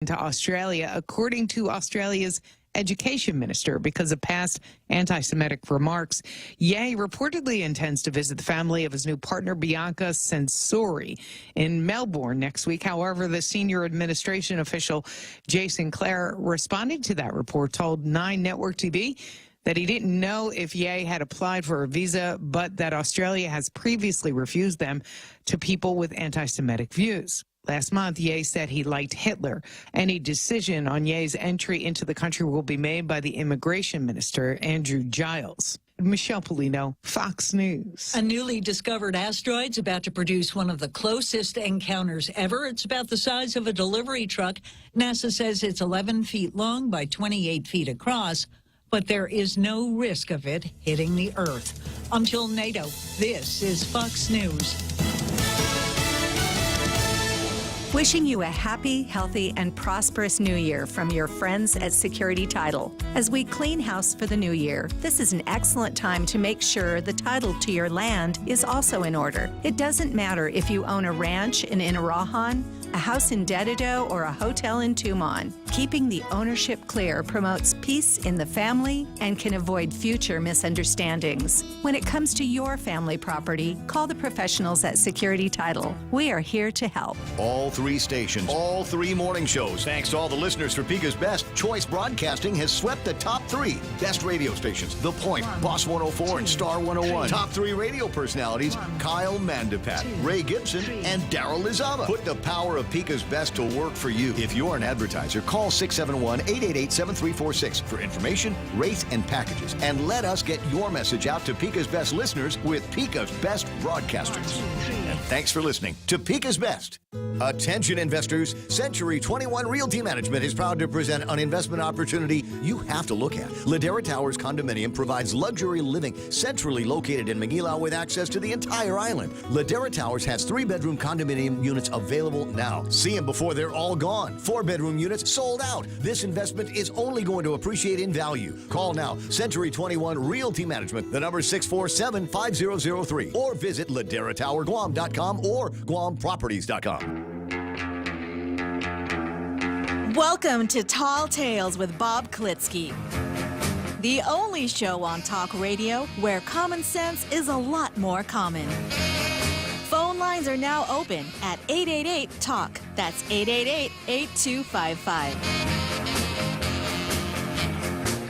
to Australia, according to Australia's education minister, because of past anti-Semitic remarks. Ye reportedly intends to visit the family of his new partner, Bianca Censori, in Melbourne next week. However, the senior administration official, Jason Clare, responding to that report, told 9 Network TV that he didn't know if Ye had applied for a visa, but that Australia has previously refused them to people with anti-Semitic views. Last month, Ye said he liked Hitler. Any decision on Ye's entry into the country will be made by the immigration minister, Andrew Giles. Michelle Polino, Fox News. A newly discovered asteroid's about to produce one of the closest encounters ever. It's about the size of a delivery truck. NASA says it's 11 feet long by 28 feet across, but there is no risk of it hitting the Earth. I'm Jill Nato. This is Fox News. Wishing you a happy, healthy, and prosperous new year from your friends at Security Title. As we clean house for the new year, this is an excellent time to make sure the title to your land is also in order. It doesn't matter if you own a ranch in Inarahan, a house in Dedido, or a hotel in Tumon. Keeping the ownership clear promotes peace in the family and can avoid future misunderstandings. When it comes to your family property, call the professionals at Security Title. We are here to help. All 3 stations, all 3 morning shows. Thanks to all the listeners for Pica's Best, Choice Broadcasting has swept the top 3 best radio stations. The Point, Boss 104, and Star 101. Top 3 radio personalities, Kyle Mandapat, Ray Gibson, and Daryl Lizama. Put the power of Pica's Best to work for you. If you're an advertiser, call 671-888-7346 for information, rates, and packages. And let us get your message out to Pica's Best listeners with Pica's Best broadcasters. And thanks for listening to Pica's Best. Attention investors, Century 21 Realty Management is proud to present an investment opportunity you have to look at. Ladera Towers Condominium provides luxury living centrally located in Manila with access to the entire island. Ladera Towers has 3-bedroom condominium units available now. See them before they're all gone. 4-bedroom units sold out. This investment is only going to appreciate in value. Call now, Century 21 Realty Management, the number 647-5003, or visit laderatowerguam.com or guamproperties.com. Welcome to Tall Tales with Bob Klitzkie, the only show on talk radio where common sense is a lot more common. Phone lines are now open at 888-TALK. That's 888-8255.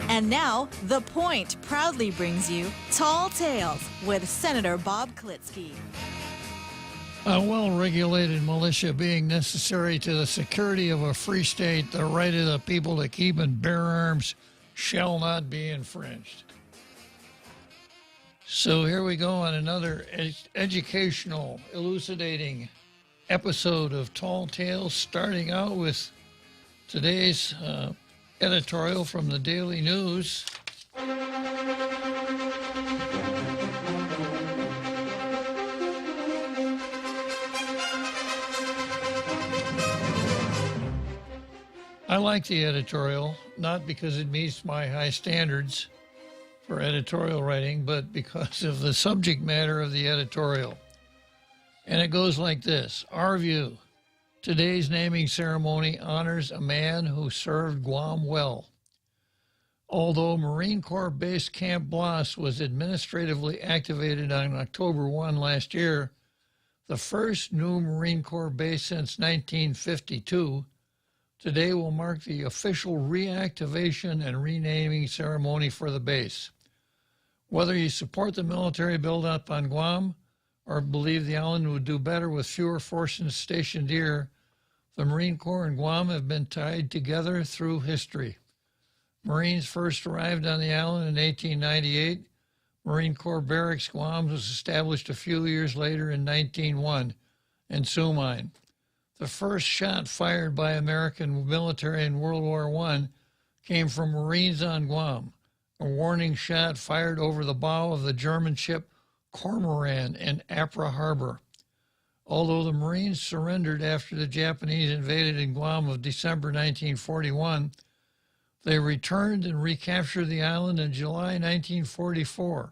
And now, The Point proudly brings you Tall Tales with Senator Bob Klitzkie. A well-regulated militia being necessary to the security of a free state, the right of the people to keep and bear arms shall not be infringed. So here we go on another educational, elucidating episode of Tall Tales, starting out with today's editorial from the Daily News. I like the editorial, not because it meets my high standards for editorial writing, but because of the subject matter of the editorial. And it goes like this. Our view. Today's naming ceremony honors a man who served Guam well. Although Marine Corps Base Camp Blas was administratively activated on October 1 last year, the first new Marine Corps base since 1952, today will mark the official reactivation and renaming ceremony for the base. Whether you support the military buildup on Guam or believe the island would do better with fewer forces stationed here, the Marine Corps and Guam have been tied together through history. Marines first arrived on the island in 1898. Marine Corps Barracks Guam was established a few years later in 1901 in Sumine. The first shot fired by American military in World War I came from Marines on Guam, a warning shot fired over the bow of the German ship Cormoran in Apra Harbor. Although the Marines surrendered after the Japanese invaded in Guam of December 1941, they returned and recaptured the island in July 1944,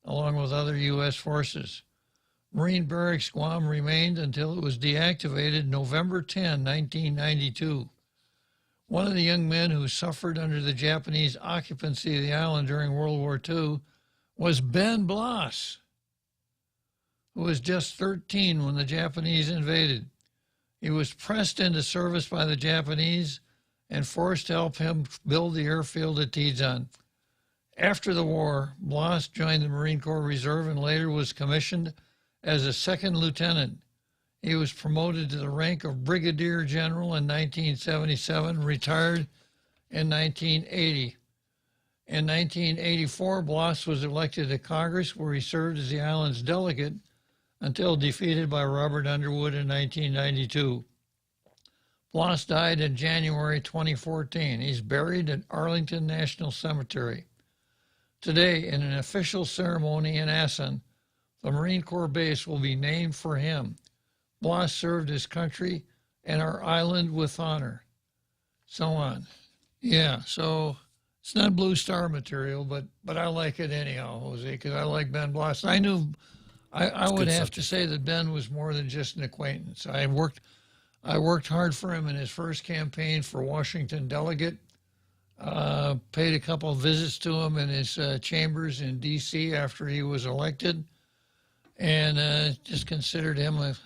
along with other U.S. forces. Marine Barracks Guam remained until it was deactivated November 10, 1992. One of the young men who suffered under the Japanese occupancy of the island during World War II was Ben Bloss, who was just 13 when the Japanese invaded. He was pressed into service by the Japanese and forced to help him build the airfield at Tizan. After the war, Bloss joined the Marine Corps Reserve and later was commissioned as a second lieutenant. He was promoted to the rank of brigadier general in 1977, retired in 1980. In 1984, Bloss was elected to Congress, where he served as the island's delegate until defeated by Robert Underwood in 1992. Bloss died in January 2014. He's buried at Arlington National Cemetery. Today, in an official ceremony in Assen, the Marine Corps base will be named for him. Bloss served his country and our island with honor. So on. Yeah, so it's not Blue Star material, but I like it anyhow, Jose, because I like Ben Bloss. I would have to say that Ben was more than just an acquaintance. I worked hard for him in his first campaign for Washington delegate. Paid a couple of visits to him in his chambers in D.C. after he was elected, and just considered him a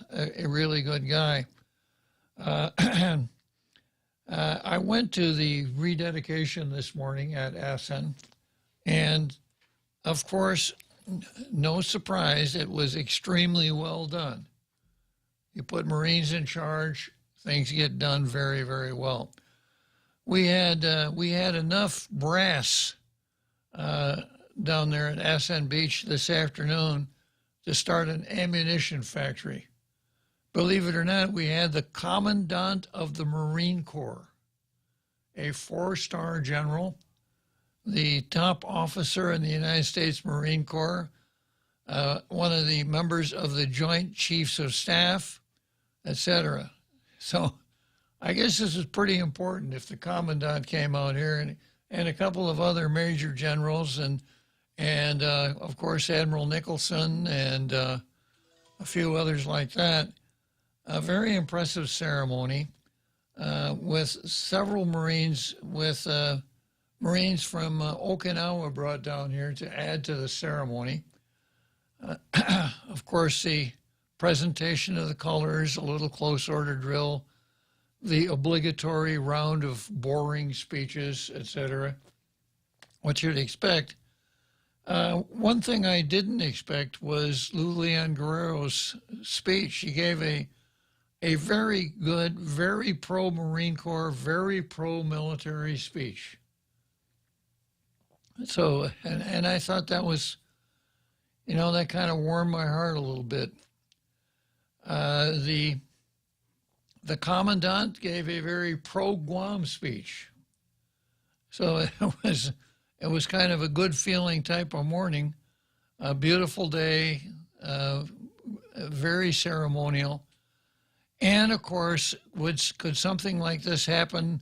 really good guy. I went to the rededication this morning at Assen, and of course, no surprise, it was extremely well done. You put Marines in charge, things get done very, very well. We had enough brass down there at Assen Beach this afternoon to start an ammunition factory. Believe it or not, we had the Commandant of the Marine Corps, a 4-star general, the top officer in the United States Marine Corps, one of the members of the Joint Chiefs of Staff, etc. So I guess this is pretty important if the Commandant came out here and a couple of other major generals and of course Admiral Nicholson and a few others like that. A very impressive ceremony with several Marines from Okinawa brought down here to add to the ceremony. Of course, the presentation of the colors, a little close order drill, the obligatory round of boring speeches, etc. What you'd expect. One thing I didn't expect was Lilian Guerrero's speech. She gave a very good, very pro-Marine Corps, very pro-military speech. So, and I thought that was, that kind of warmed my heart a little bit. The Commandant gave a very pro-Guam speech. So it was kind of a good feeling type of morning, a beautiful day, very ceremonial. And of course, could something like this happen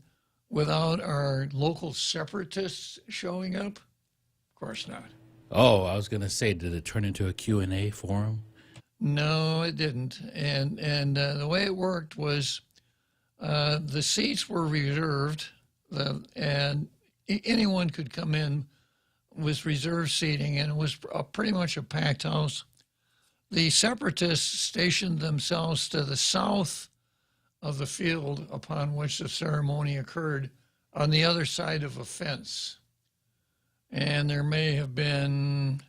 without our local separatists showing up? Of course not. Oh, I was going to say, did it turn into a Q&A forum? No, it didn't. And the way it worked was the seats were reserved, and anyone could come in with reserved seating, and it was pretty much a packed house. The separatists stationed themselves to the south of the field upon which the ceremony occurred, on the other side of a fence. And there may have been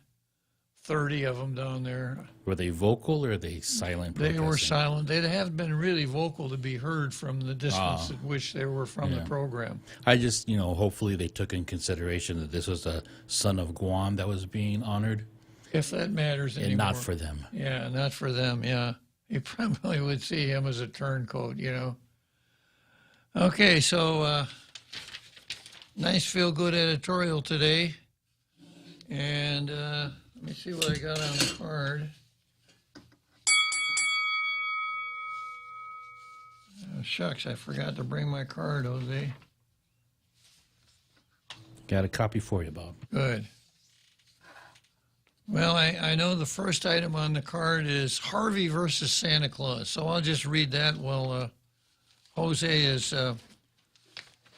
30 of them down there. Were they vocal or are they silent? They were silent. They haven't been really vocal to be heard from the distance at which they were from the program. I just, hopefully they took in consideration that this was a son of Guam that was being honored. If that matters anymore. And not for them. Yeah, not for them, yeah. You probably would see him as a turncoat, Okay, so nice feel-good editorial today. And let me see what I got on the card. Oh, shucks, I forgot to bring my card, Jose. Got a copy for you, Bob. Good. Well, I know the first item on the card is Harvey versus Santa Claus, so I'll just read that while Jose is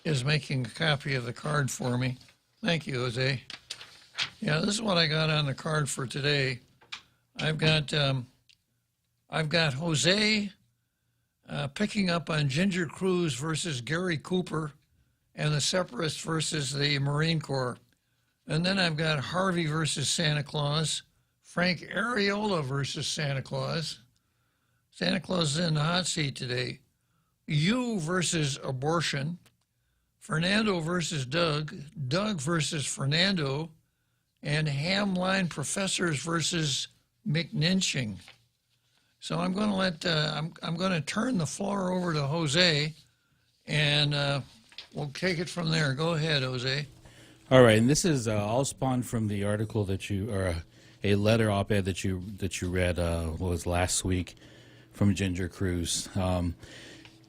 is making a copy of the card for me. Thank you, Jose. Yeah, this is what I got on the card for today. I've got Jose picking up on Ginger Cruz versus Gary Cooper and the Separatists versus the Marine Corps. And then I've got Harvey versus Santa Claus, Frank Areola versus Santa Claus. Santa Claus is in the hot seat today. You versus abortion, Fernando versus Doug, Doug versus Fernando, and Hamline professors versus McNinching. So I'm going to let I'm going to turn the floor over to Jose, and we'll take it from there. Go ahead, Jose. All right, and this is all spawned from the article that you, or a letter op-ed that you read was last week from Ginger Cruz.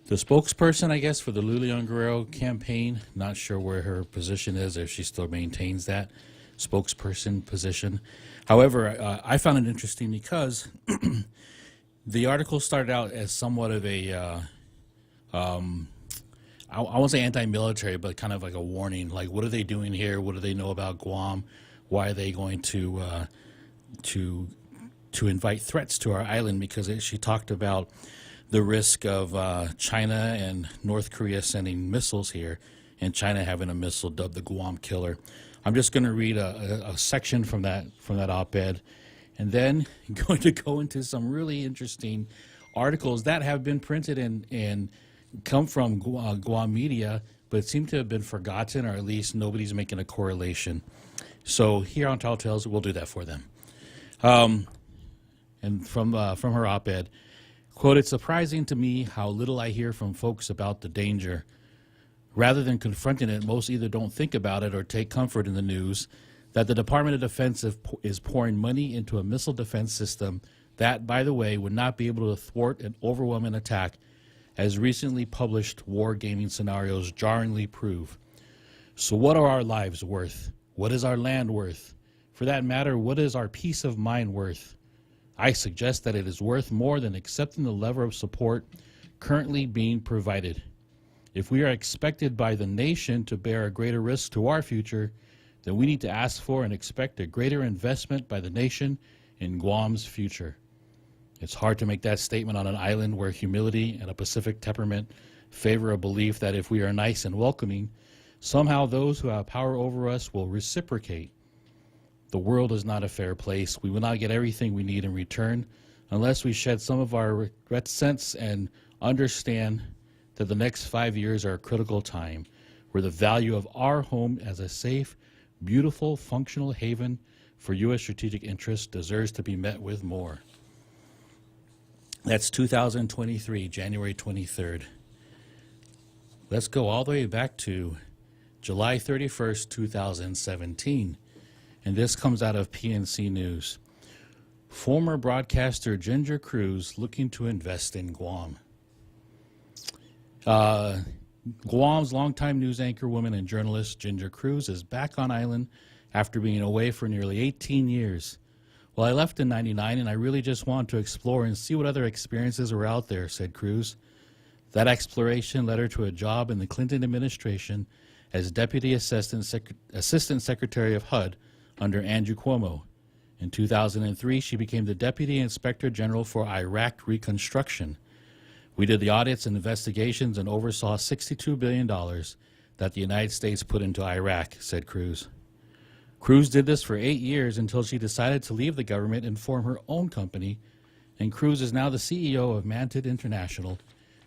The spokesperson, I guess, for the Luleon Guerrero campaign, not sure where her position is, if she still maintains that spokesperson position. However, I found it interesting because the article started out as somewhat of a, I won't say anti-military, but kind of like a warning. Like, what are they doing here? What do they know about Guam? Why are they going to invite threats to our island? Because she talked about the risk of China and North Korea sending missiles here, and China having a missile dubbed the Guam Killer. I'm just going to read a section from that op-ed, and then going to go into some really interesting articles that have been printed and come from Guam media, but seem to have been forgotten, or at least nobody's making a correlation. So here on Tall Tales, we'll do that for them. And from her op-ed, quote, "It's surprising to me how little I hear from folks about the danger. Rather than confronting it, most either don't think about it or take comfort in the news that the Department of Defense is pouring money into a missile defense system that, by the way, would not be able to thwart an overwhelming attack, as recently published war gaming scenarios jarringly prove. So what are our lives worth? What is our land worth? For that matter, what is our peace of mind worth? I suggest that it is worth more than accepting the level of support currently being provided. If we are expected by the nation to bear a greater risk to our future, then we need to ask for and expect a greater investment by the nation in Guam's future. It's hard to make that statement on an island where humility and a Pacific temperament favor a belief that if we are nice and welcoming, somehow those who have power over us will reciprocate. The world is not a fair place. We will not get everything we need in return unless we shed some of our reticence and understand that the next 5 years are a critical time where the value of our home as a safe, beautiful, functional haven for U.S. strategic interests deserves to be met with more." That's 2023, January 23rd. Let's go all the way back to July 31st, 2017. And this comes out of PNC News. Former broadcaster Ginger Cruz looking to invest in Guam. Guam's longtime news anchor woman and journalist Ginger Cruz is back on island after being away for nearly 18 years. "Well, I left in 99 and I really just wanted to explore and see what other experiences were out there," said Cruz. That exploration led her to a job in the Clinton administration as Deputy Assistant Secretary of HUD under Andrew Cuomo. In 2003, she became the Deputy Inspector General for Iraq Reconstruction. "We did the audits and investigations and oversaw $62 billion that the United States put into Iraq," said Cruz. Cruz did this for 8 years until she decided to leave the government and form her own company, and Cruz is now the CEO of Mantid International,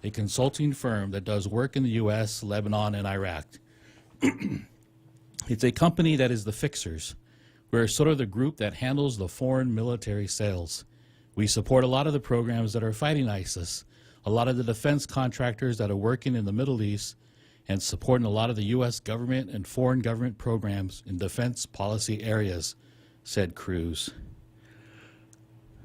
a consulting firm that does work in the U.S., Lebanon, and Iraq. It's a company that is the fixers. We're sort of the group that handles the foreign military sales. We support a lot of the programs that are fighting ISIS, a lot of the defense contractors that are working in the Middle East, and supporting a lot of the U.S. government and foreign government programs in defense policy areas, said Cruz.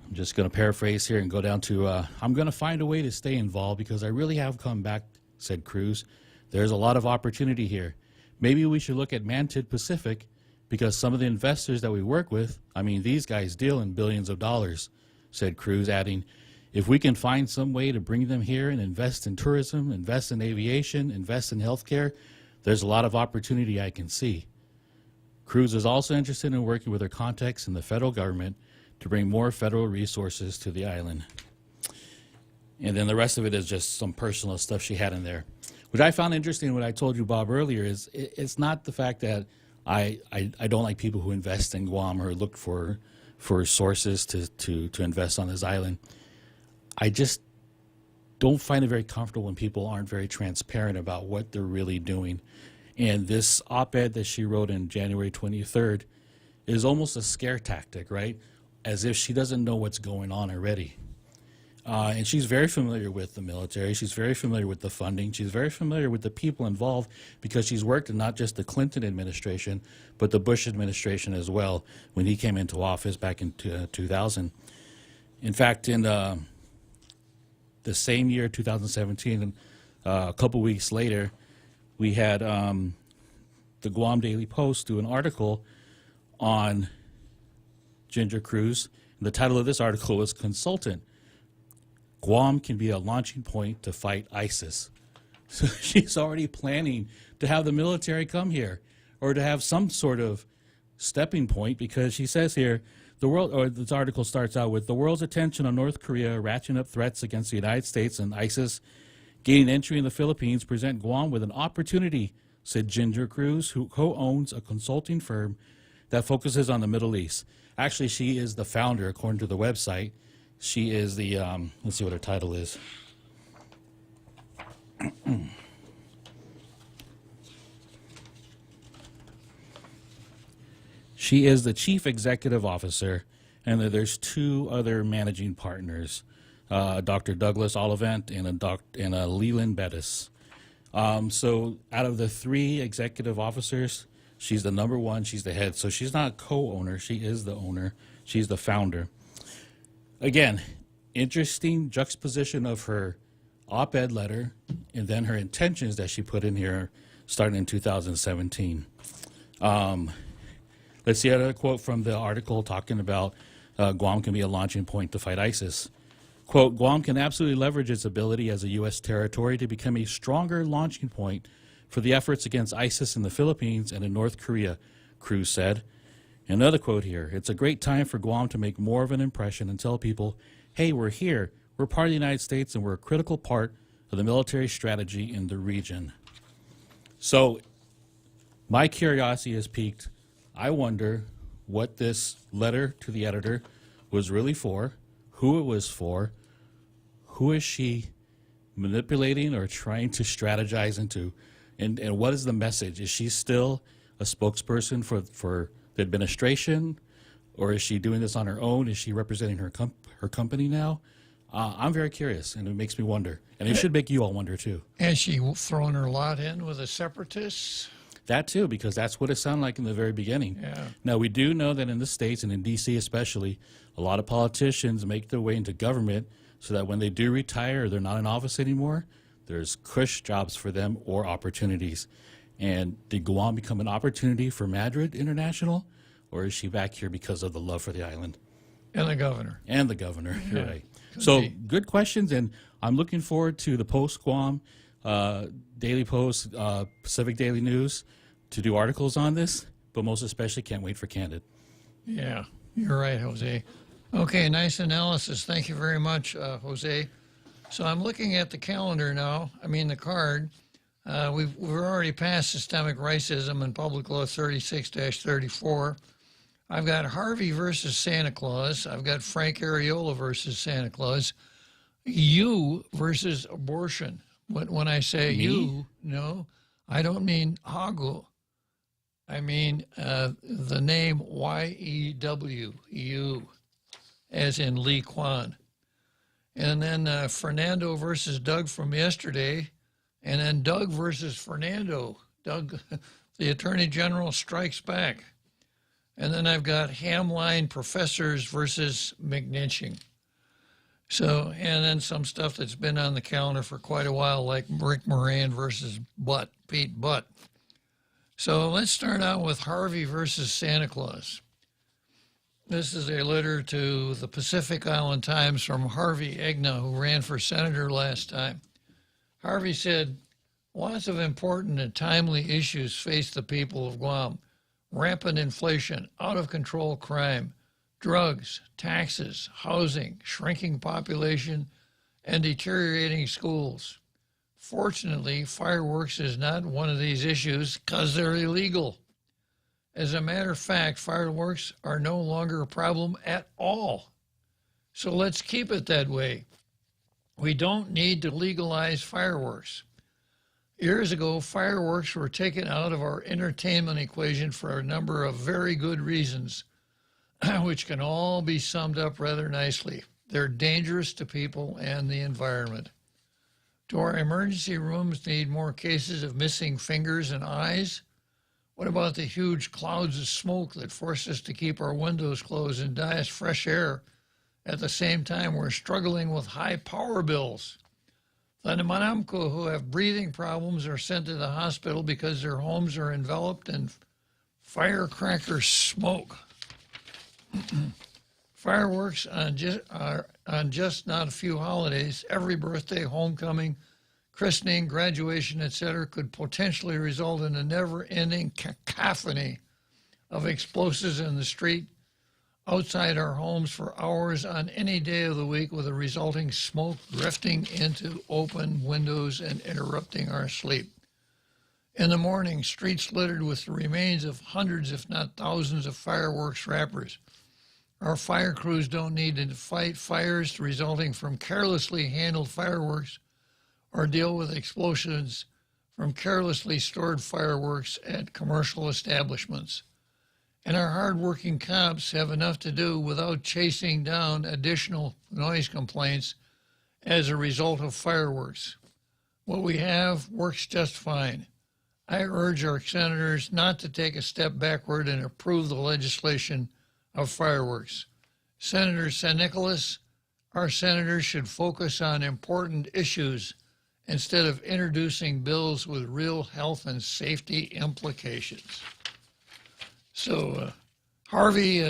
I'm just going to paraphrase here and go down to, "I'm going to find a way to stay involved because I really have come back," said Cruz. "There's a lot of opportunity here. Maybe we should look at Mantid Pacific because some of the investors that we work with, I mean, these guys deal in billions of dollars," said Cruz, adding, "If we can find some way to bring them here and invest in tourism, invest in aviation, invest in healthcare, There's a lot of opportunity I can see. Cruz is also interested in working with her contacts in the federal government to bring more federal resources to the island. And then the rest of it is just some personal stuff she had in there. What I found interesting, what I told you, Bob, earlier, is it's not the fact that I don't like people who invest in Guam or look for sources to invest on this island. I just don't find it very comfortable when people aren't very transparent about what they're really doing. And this op-ed that she wrote in January 23rd is almost a scare tactic, right? As if she doesn't know what's going on already. And she's very familiar with the military. She's very familiar with the funding. She's very familiar with the people involved because she's worked in not just the Clinton administration, but the Bush administration as well when he came into office back in 2000. In fact, in the same year, 2017, a couple weeks later, we had the Guam Daily Post do an article on Ginger Cruz. And the title of this article was Consultant. Guam can be a launching point to fight ISIS. So she's already planning to have the military come here or to have some sort of stepping point, because she says here, the world, or this article starts out with, the world's attention on North Korea ratcheting up threats against the United States and ISIS gaining entry in the Philippines present Guam with an opportunity, said Ginger Cruz, who co-owns a consulting firm that focuses on the Middle East. Actually, she is the founder, according to the website. She is the, let's see what her title is. She is the chief executive officer, and there's two other managing partners, Dr. Douglas Oliphant and a Leland Bettis. So out of the three executive officers, she's the number one, she's the head. So she's not a co-owner, she is the owner, she's the founder. Again, interesting juxtaposition of her op-ed letter and then her intentions that she put in here starting in 2017. Let's see another quote from the article talking about Guam can be a launching point to fight ISIS. Quote, Guam can absolutely leverage its ability as a U.S. territory to become a stronger launching point for the efforts against ISIS in the Philippines and in North Korea, Cruz said. Another quote here, it's a great time for Guam to make more of an impression and tell people, hey, we're here, we're part of the United States, and we're a critical part of the military strategy in the region. So my curiosity is piqued. I wonder what this letter to the editor was really for, who it was for, who is she manipulating or trying to strategize into, and what is the message? Is she still a spokesperson for the administration, or is she doing this on her own? Is she representing her company now? I'm very curious, and it makes me wonder. And it should make you all wonder, too. Has she thrown her lot in with the separatists? That, too, because that's what it sounded like in the very beginning. Yeah. Now, we do know that in the States, and in D.C. especially, a lot of politicians make their way into government so that when they do retire or they're not in office anymore, there's cush jobs for them or opportunities. And did Guam become an opportunity for Madrid International, or is she back here because of the love for the island? And the governor. And the governor, Yeah, you're right. could So be. good questions, and I'm looking forward to the Post-Guam, Daily Post, Pacific Daily News to do articles on this, but most especially can't wait for Candid. Yeah, you're right, Jose. Okay, nice analysis. Thank you very much, Jose. So I'm looking at the calendar now, the card. We're already past systemic racism in Public Law 36-34. I've got Harvey versus Santa Claus. I've got Frank Areola versus Santa Claus. You versus abortion. When I say Me? you, no, I don't mean Hagu. I mean the name Y-E-W, you, as in Lee Kwan. And then Fernando versus Doug from yesterday. And then Doug versus Fernando. Doug, the Attorney General strikes back. And then I've got Hamline professors versus McNinching. So, and then some stuff that's been on the calendar for quite a while, like Rick Moran versus Pete Butt. So let's start out with Harvey versus Santa Claus. This is a letter to the Pacific Island Times from Harvey Egna, who ran for senator last time. Harvey said, Lots of important and timely issues face the people of Guam. Rampant inflation, out-of-control crime, drugs, taxes, housing, shrinking population, and deteriorating schools. Fortunately, fireworks is not one of these issues because they're illegal. As a matter of fact, fireworks are no longer a problem at all. So let's keep it that way. We don't need to legalize fireworks. Years ago, fireworks were taken out of our entertainment equation for a number of very good reasons, which can all be summed up rather nicely. They're dangerous to people and the environment. Do our emergency rooms need more cases of missing fingers and eyes? What about the huge clouds of smoke that force us to keep our windows closed and die as fresh air at the same time we're struggling with high power bills? The Manamco who have breathing problems are sent to the hospital because their homes are enveloped in firecracker smoke. Fireworks on just not a few holidays, every birthday, homecoming, christening, graduation, etc., could potentially result in a never-ending cacophony of explosives in the street outside our homes for hours on any day of the week, with the resulting smoke drifting into open windows and interrupting our sleep. In the morning, streets littered with the remains of hundreds, if not thousands, of fireworks wrappers. Our fire crews don't need to fight fires resulting from carelessly handled fireworks or deal with explosions from carelessly stored fireworks at commercial establishments. And our hardworking cops have enough to do without chasing down additional noise complaints as a result of fireworks. What we have works just fine. I urge our senators not to take a step backward and approve the legislation of fireworks. Senator San Nicolas, our senators should focus on important issues instead of introducing bills with real health and safety implications. So Harvey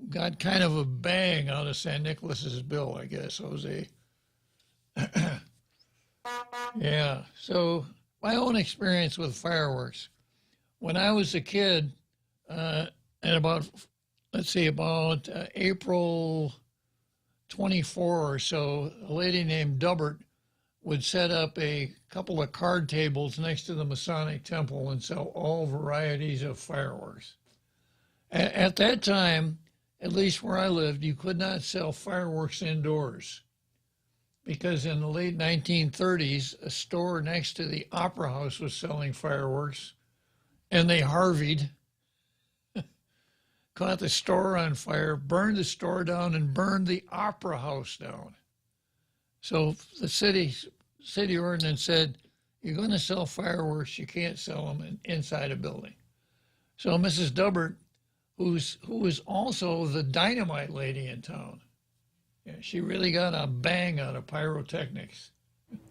got kind of a bang out of San Nicolas's bill, I guess, Jose. Yeah, so my own experience with fireworks. When I was a kid, at about April 24 or so, a lady named Dubbert would set up a couple of card tables next to the Masonic Temple and sell all varieties of fireworks. At that time, at least where I lived, you could not sell fireworks indoors because in the late 1930s, a store next to the Opera House was selling fireworks, and they Harvey'd, caught the store on fire, burned the store down, and burned the Opera House down. So the city ordinance said, you're going to sell fireworks, you can't sell them inside a building. So Mrs. Dubbert, who was also the dynamite lady in town, yeah, she really got a bang out of pyrotechnics.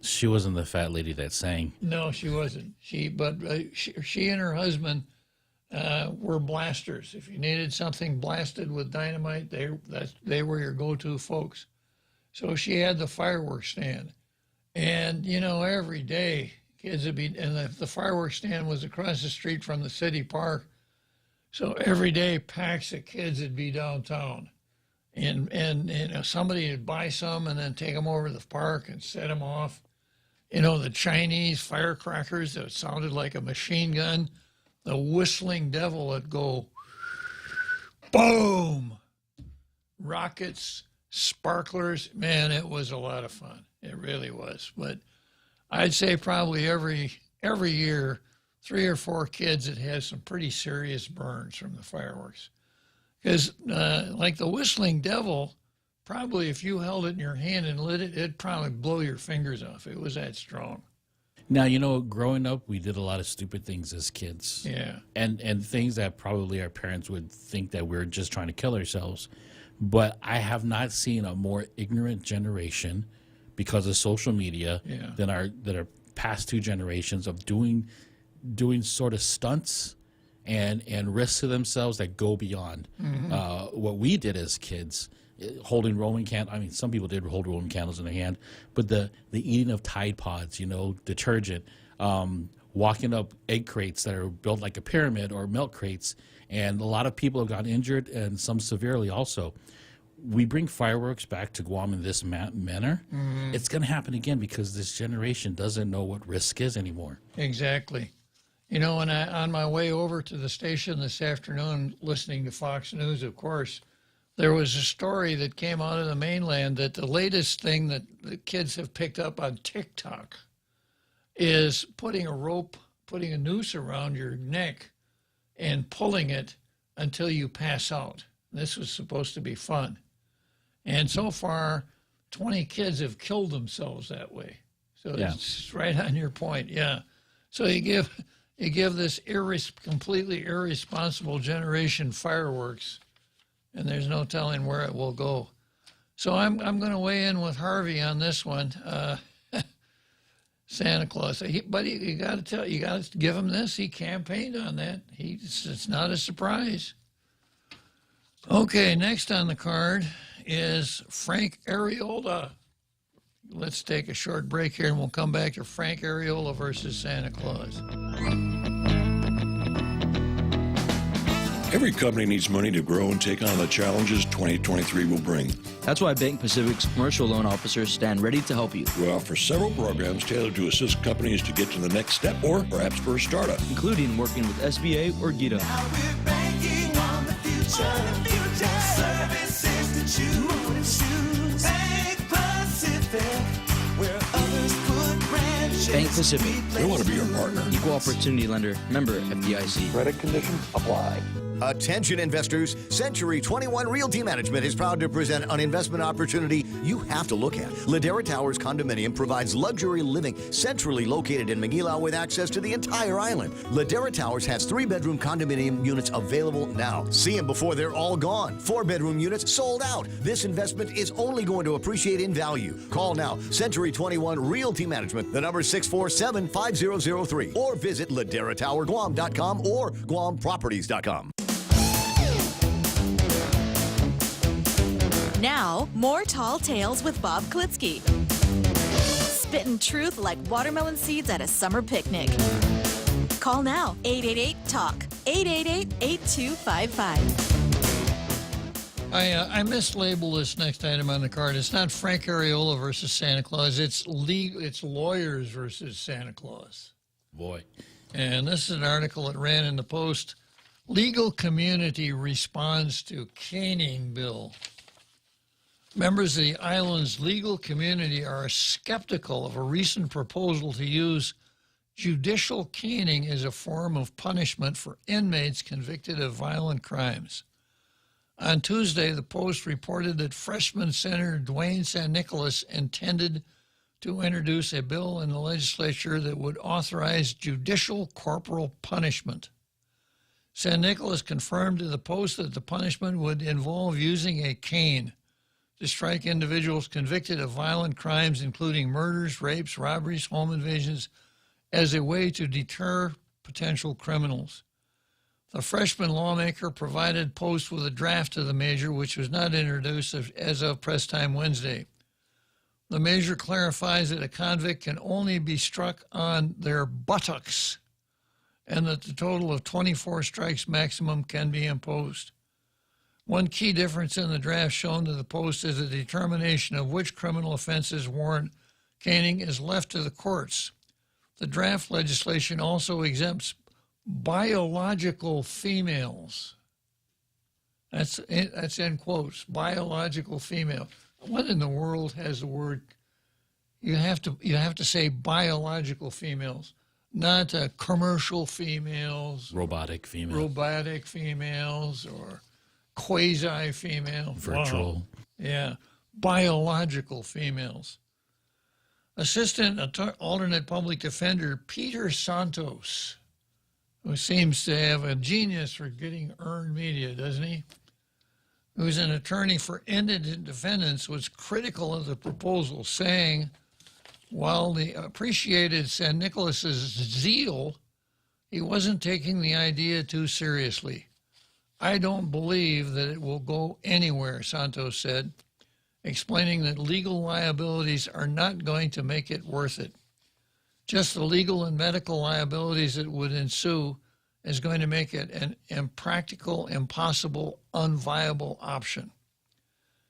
She wasn't the fat lady that sang. No, she wasn't. She and her husband were blasters. If you needed something blasted with dynamite, they were your go-to folks. So she had the fireworks stand. And, every day kids would be, and the fireworks stand was across the street from the city park. So every day packs of kids would be downtown. And somebody would buy some and then take them over to the park and set them off. The Chinese firecrackers that sounded like a machine gun, the whistling devil would go boom, rockets, sparklers. Man, it was a lot of fun. It really was. But I'd say probably every year, 3 or 4 kids that had some pretty serious burns from the fireworks. Because like the whistling devil, probably if you held it in your hand and lit it, it'd probably blow your fingers off. It was that strong. Now, growing up, we did a lot of stupid things as kids. Yeah. And things that probably our parents would think that we're just trying to kill ourselves. But I have not seen a more ignorant generation because of social media than our past 2 generations of doing sort of stunts and risks to themselves that go beyond what we did as kids. Holding Roman candles. I mean, some people did hold Roman candles in their hand, but the eating of Tide Pods, detergent. walking up egg crates that are built like a pyramid or milk crates, and a lot of people have gotten injured and some severely also. We bring fireworks back to Guam in this manner, it's going to happen again because this generation doesn't know what risk is anymore. Exactly. You know, when on my way over to the station this afternoon, listening to Fox News, of course, there was a story that came out of the mainland that the latest thing that the kids have picked up on TikTok is putting a noose around your neck and pulling it until you pass out. This was supposed to be fun. And so far, 20 kids have killed themselves that way. So it's right on your point, yeah. So you give this completely irresponsible generation fireworks, and there's no telling where it will go. So I'm going to weigh in with Harvey on this one. Santa Claus, buddy, you got to give him this. He campaigned on that. It's not a surprise. Okay, next on the card is Frank Areola. Let's take a short break here, and we'll come back to Frank Areola versus Santa Claus. Every company needs money to grow and take on the challenges 2023 will bring. That's why Bank Pacific's commercial loan officers stand ready to help you. We offer several programs tailored to assist companies to get to the next step or perhaps for a startup, including working with SBA or GITA. Bank Pacific. We want to be your partner. Equal opportunity lender. Member FDIC. Credit conditions apply. Attention investors, Century 21 Realty Management is proud to present an investment opportunity you have to look at. Ladera Towers Condominium provides luxury living centrally located in Manila with access to the entire island. Ladera Towers has 3-bedroom condominium units available now. See them before they're all gone. 4-bedroom units sold out. This investment is only going to appreciate in value. Call now, Century 21 Realty Management. The number is 647-5003 or visit laderatowerguam.com or guamproperties.com. Now, more Tall Tales with Bob Klitzkie. Spitting truth like watermelon seeds at a summer picnic. Call now, 888-TALK, 888-8255. I mislabeled this next item on the card. It's not Frank Areola versus Santa Claus. It's lawyers versus Santa Claus. Boy. And this is an article that ran in the Post. Legal community responds to caning bill. Members of the island's legal community are skeptical of a recent proposal to use judicial caning as a form of punishment for inmates convicted of violent crimes. On Tuesday, the Post reported that freshman Senator Dwayne San Nicolas intended to introduce a bill in the legislature that would authorize judicial corporal punishment. San Nicolas confirmed to the Post that the punishment would involve using a cane to strike individuals convicted of violent crimes, including murders, rapes, robberies, home invasions, as a way to deter potential criminals. The freshman lawmaker provided Post with a draft of the measure, which was not introduced as of press time Wednesday. The measure clarifies that a convict can only be struck on their buttocks and that the total of 24 strikes maximum can be imposed. One key difference in the draft shown to the Post is the determination of which criminal offenses warrant caning is left to the courts. The draft legislation also exempts biological females. That's in quotes, biological female. What in the world has the word? You have to say biological females, not commercial females, Robotic females, or quasi-female. Virtual. Wow. Yeah, biological females. Assistant alternate public defender Peter Santos, who seems to have a genius for getting earned media, doesn't he? Who's an attorney for indigent defendants, was critical of the proposal, saying, while he appreciated San Nicolas's zeal, he wasn't taking the idea too seriously. I don't believe that it will go anywhere, Santos said, explaining that legal liabilities are not going to make it worth it. Just the legal and medical liabilities that would ensue is going to make it an impractical, impossible, unviable option.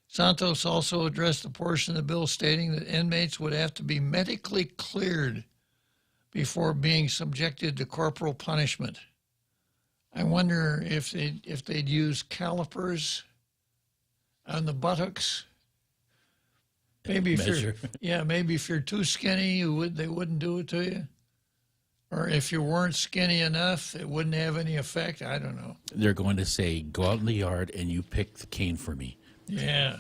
Santos also addressed the portion of the bill stating that inmates would have to be medically cleared before being subjected to corporal punishment. I wonder if they'd use calipers on the buttocks. Maybe if you're too skinny, they wouldn't do it to you. Or if you weren't skinny enough, it wouldn't have any effect. I don't know. They're going to say, go out in the yard and you pick the cane for me. Yeah.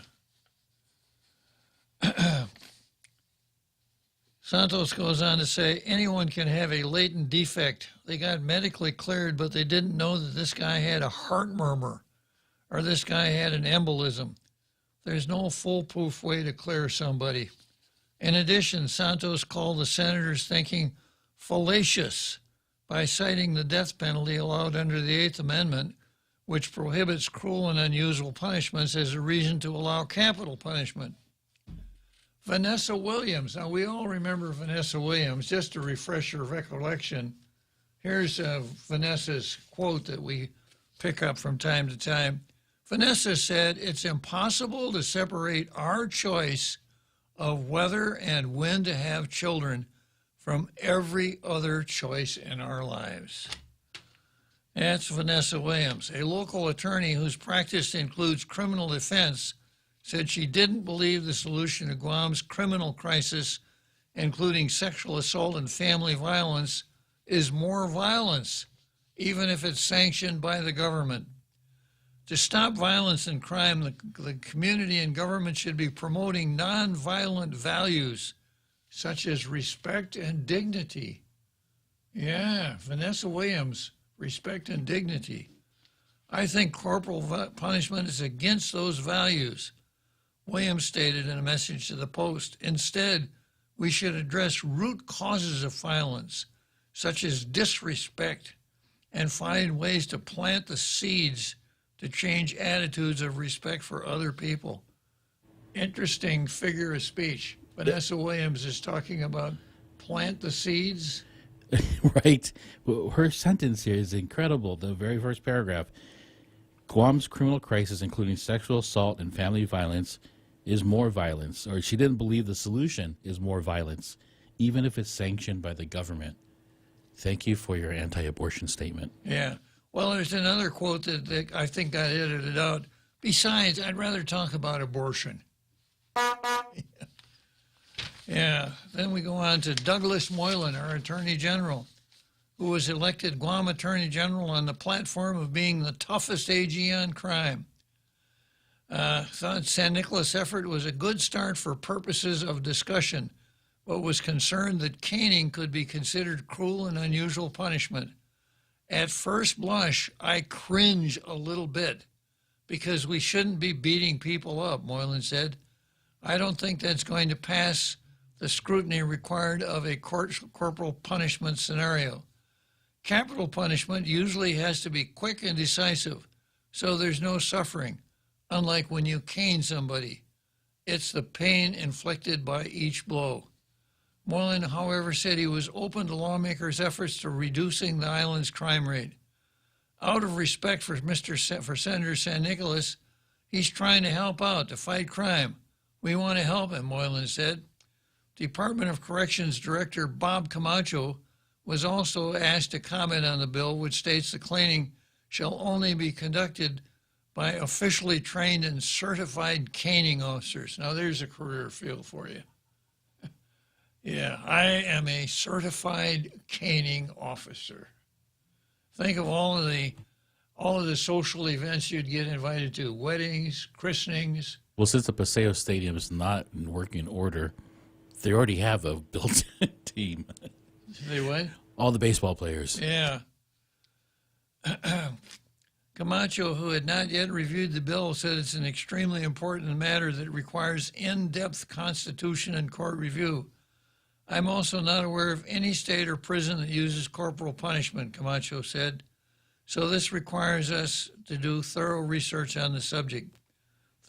Santos goes on to say, anyone can have a latent defect. They got medically cleared, but they didn't know that this guy had a heart murmur or this guy had an embolism. There's no foolproof way to clear somebody. In addition, Santos called the senators thinking fallacious by citing the death penalty allowed under the Eighth Amendment, which prohibits cruel and unusual punishments, as a reason to allow capital punishment. Vanessa Williams. Now, we all remember Vanessa Williams. Just to refresh your recollection, here's Vanessa's quote that we pick up from time to time. Vanessa said, it's impossible to separate our choice of whether and when to have children from every other choice in our lives. That's Vanessa Williams. A local attorney whose practice includes criminal defense said she didn't believe the solution to Guam's criminal crisis, including sexual assault and family violence, is more violence, even if it's sanctioned by the government. To stop violence and crime, the community and government should be promoting nonviolent values such as respect and dignity. Yeah, Vanessa Williams, respect and dignity. I think corporal punishment is against those values, Williams stated in a message to the Post. Instead, we should address root causes of violence, such as disrespect, and find ways to plant the seeds to change attitudes of respect for other people. Interesting figure of speech. Vanessa Williams is talking about plant the seeds. Right. Well, her sentence here is incredible. The very first paragraph. Guam's criminal crisis, including sexual assault and family violence, is more violence. Or she didn't believe the solution is more violence, even if it's sanctioned by the government. Thank you for your anti-abortion statement. Yeah. Well, there's another quote that I think got edited out. Besides, I'd rather talk about abortion. Yeah. Then we go on to Douglas Moylan, our Attorney General, who was elected Guam Attorney General on the platform of being the toughest AG on crime. Thought San Nicolas' effort was a good start for purposes of discussion, but was concerned that caning could be considered cruel and unusual punishment. At first blush, I cringe a little bit because we shouldn't be beating people up, Moylan said. I don't think that's going to pass the scrutiny required of a corporal punishment scenario. Capital punishment usually has to be quick and decisive, so there's no suffering, unlike when you cane somebody. It's the pain inflicted by each blow. Moylan, however, said he was open to lawmakers' efforts to reducing the island's crime rate. Out of respect for Senator San Nicolas, he's trying to help out to fight crime. We want to help him, Moylan said. Department of Corrections Director Bob Camacho was also asked to comment on the bill, which states the caning shall only be conducted by officially trained and certified caning officers. Now, there's a career field for you. Yeah, I am a certified caning officer. Think of all of the social events you'd get invited to: weddings, christenings. Well, since the Paseo Stadium is not in working order, they already have a built-in team. They what? All the baseball players. Yeah. Camacho, who had not yet reviewed the bill, said it's an extremely important matter that requires in-depth constitution and court review. I'm also not aware of any state or prison that uses corporal punishment, Camacho said. So this requires us to do thorough research on the subject.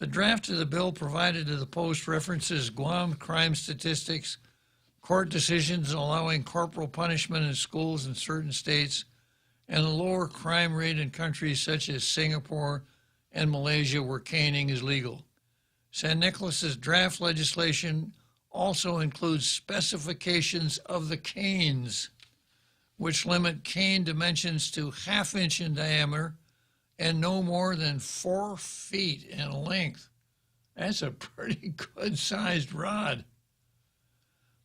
The draft of the bill provided to the Post references Guam crime statistics, court decisions allowing corporal punishment in schools in certain states, and a lower crime rate in countries such as Singapore and Malaysia where caning is legal. San Nicolas's draft legislation also includes specifications of the canes, which limit cane dimensions to 1/2 inch in diameter and no more than 4 feet in length. That's a pretty good-sized rod.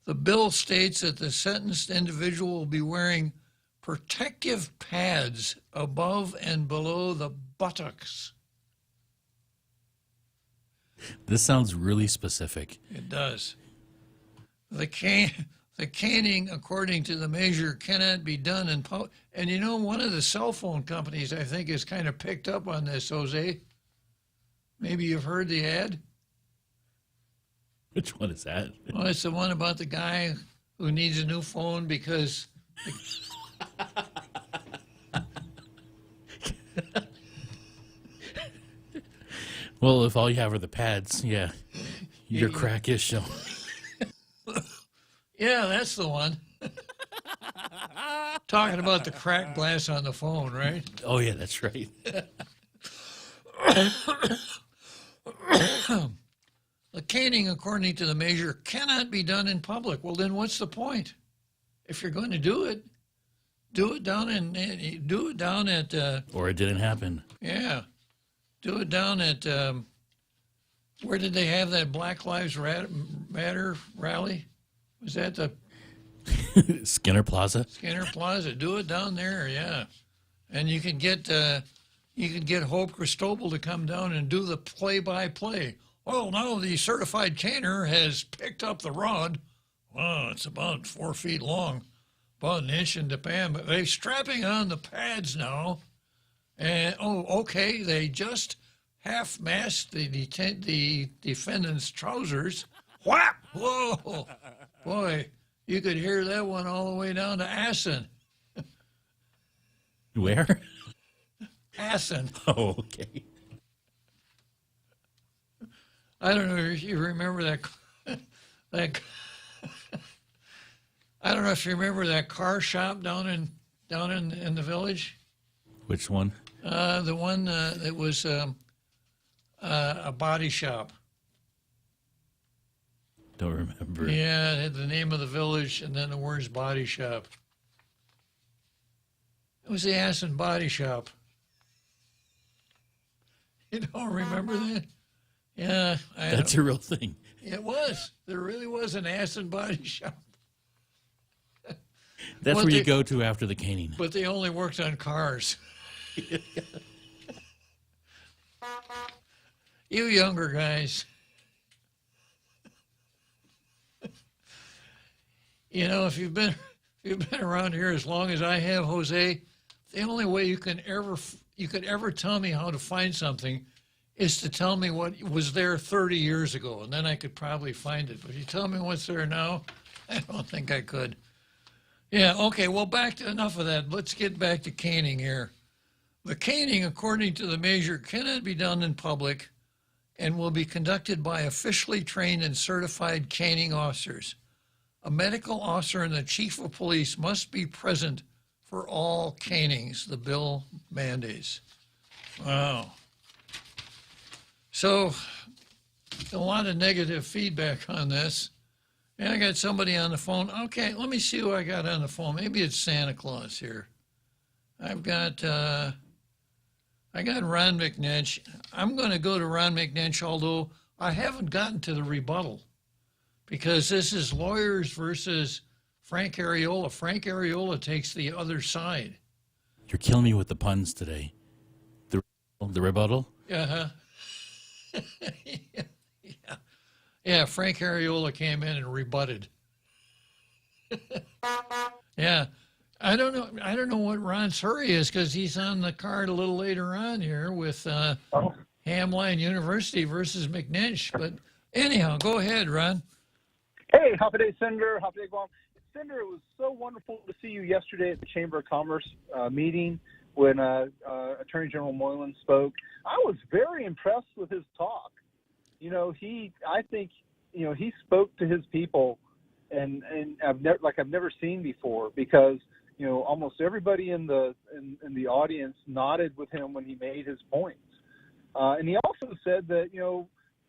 The bill states that the sentenced individual will be wearing protective pads above and below the buttocks. This sounds really specific. It does. The caning, according to the measure, cannot be done in public. And you know, one of the cell phone companies, I think, has kind of picked up on this, Jose. Maybe you've heard the ad? Which one is that? Well, it's the one about the guy who needs a new phone because... Well, if all you have are the pads, yeah, your crack is showing. Yeah, that's the one. Talking about the cracked glass on the phone, right? Oh, yeah, that's right. The caning, according to the measure, cannot be done in public. Well, then what's the point? If you're going to do it down at. Or it didn't happen. Yeah, do it down at. Where did they have that Black Lives Matter rally? Was that the Skinner Plaza? Skinner Plaza? Do it down there, yeah. And you can get Hope Cristobal to come down and do the play-by-play. Well, now the certified caner has picked up the rod. Wow, it's about 4 feet long, about 1 inch in diameter. But they're strapping on the pads now. And, okay, they just half-mast the defendant's trousers. Whap! Whoa! Boy, you could hear that one all the way down to Assen. Where? Assen. Oh, okay. I don't know if you remember that I don't know if you remember that car shop down in the village. Which one? The one that was a body shop. Don't remember. Yeah, it had the name of the village and then the words body shop. It was the Assen Body Shop. You don't remember that? Yeah. That's a real thing. It was. There really was an Assen Body Shop. That's where you go to after the caning. But they only worked on cars. You younger guys. You know, if you've been around here as long as I have, Jose, the only way you could ever tell me how to find something is to tell me what was there 30 years ago, and then I could probably find it. But if you tell me what's there now, I don't think I could. Yeah, okay, well, enough of that. Let's get back to caning here. The caning, according to the measure, cannot be done in public and will be conducted by officially trained and certified caning officers. A medical officer and the chief of police must be present for all canings, the bill mandates. Wow. So, a lot of negative feedback on this. And I got somebody on the phone. Okay, let me see who I got on the phone. Maybe it's Santa Claus here. I've got Ron McNinch. I'm going to go to Ron McNinch, although I haven't gotten to the rebuttal because this is lawyers versus Frank Areola. Frank Areola takes the other side. You're killing me with the puns today. The rebuttal? Uh-huh. Yeah, Frank Areola came in and rebutted. Yeah. I don't know what Ron's hurry is because he's on the card a little later on here with Hamline University versus McNinch. But anyhow, go ahead, Ron. Hey, happy day, Senator. Happy day, Guam. Senator, it was so wonderful to see you yesterday at the Chamber of Commerce meeting when Attorney General Moylan spoke. I was very impressed with his talk. You know, I think he spoke to his people and I've never seen before, because almost everybody in the audience nodded with him when he made his points, and he also said that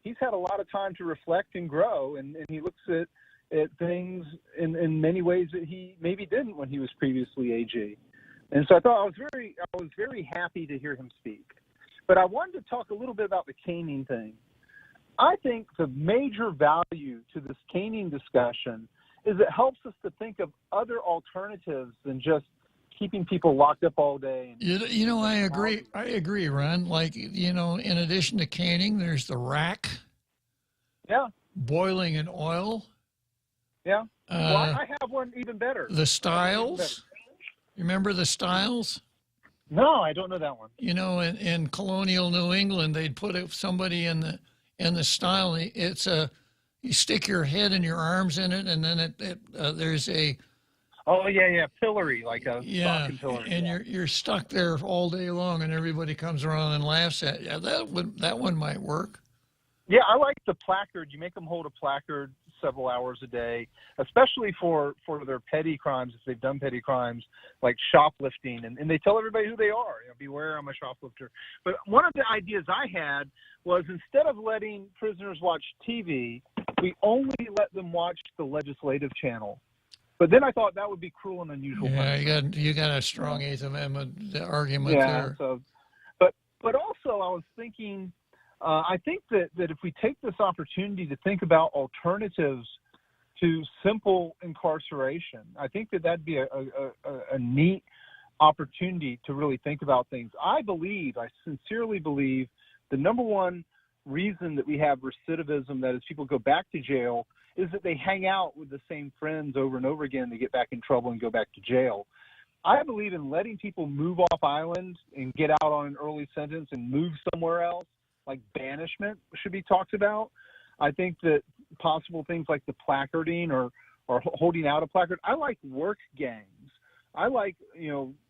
he's had a lot of time to reflect and grow, and he looks at things in many ways that he maybe didn't when he was previously AG. And so I thought I was very happy to hear him speak. But I wanted to talk a little bit about the caning thing. I think the major value to this caning discussion is it helps us to think of other alternatives than just keeping people locked up all day. I agree, Ron. Like, in addition to caning, there's the rack. Yeah. Boiling in oil. Yeah. Well, I have one even better. The stiles. Remember the stiles? No, I don't know that one. In colonial New England, they'd put somebody in the stile. You stick your head and your arms in it, and then there's a. Oh yeah, pillory, like a stocking pillory. And you're stuck there all day long, and everybody comes around and laughs at you. That one might work. Yeah, I like the placard. You make them hold a placard several hours a day, especially for their petty crimes, if they've done petty crimes like shoplifting, and they tell everybody who they are. Beware, I'm a shoplifter. But one of the ideas I had was, instead of letting prisoners watch TV, we only let them watch the legislative channel. But then I thought that would be cruel and unusual. Yeah, you got a strong Eighth Amendment argument there. So, but also I was thinking, I think that if we take this opportunity to think about alternatives to simple incarceration, I think that'd be a neat opportunity to really think about things. I sincerely believe, the number one reason that we have recidivism, that is, people go back to jail, is that they hang out with the same friends over and over again. They get back in trouble and go back to jail. I believe in letting people move off island and get out on an early sentence and move somewhere else. Like banishment should be talked about. I think that possible things like the placarding or holding out a placard. I like work gangs. I like,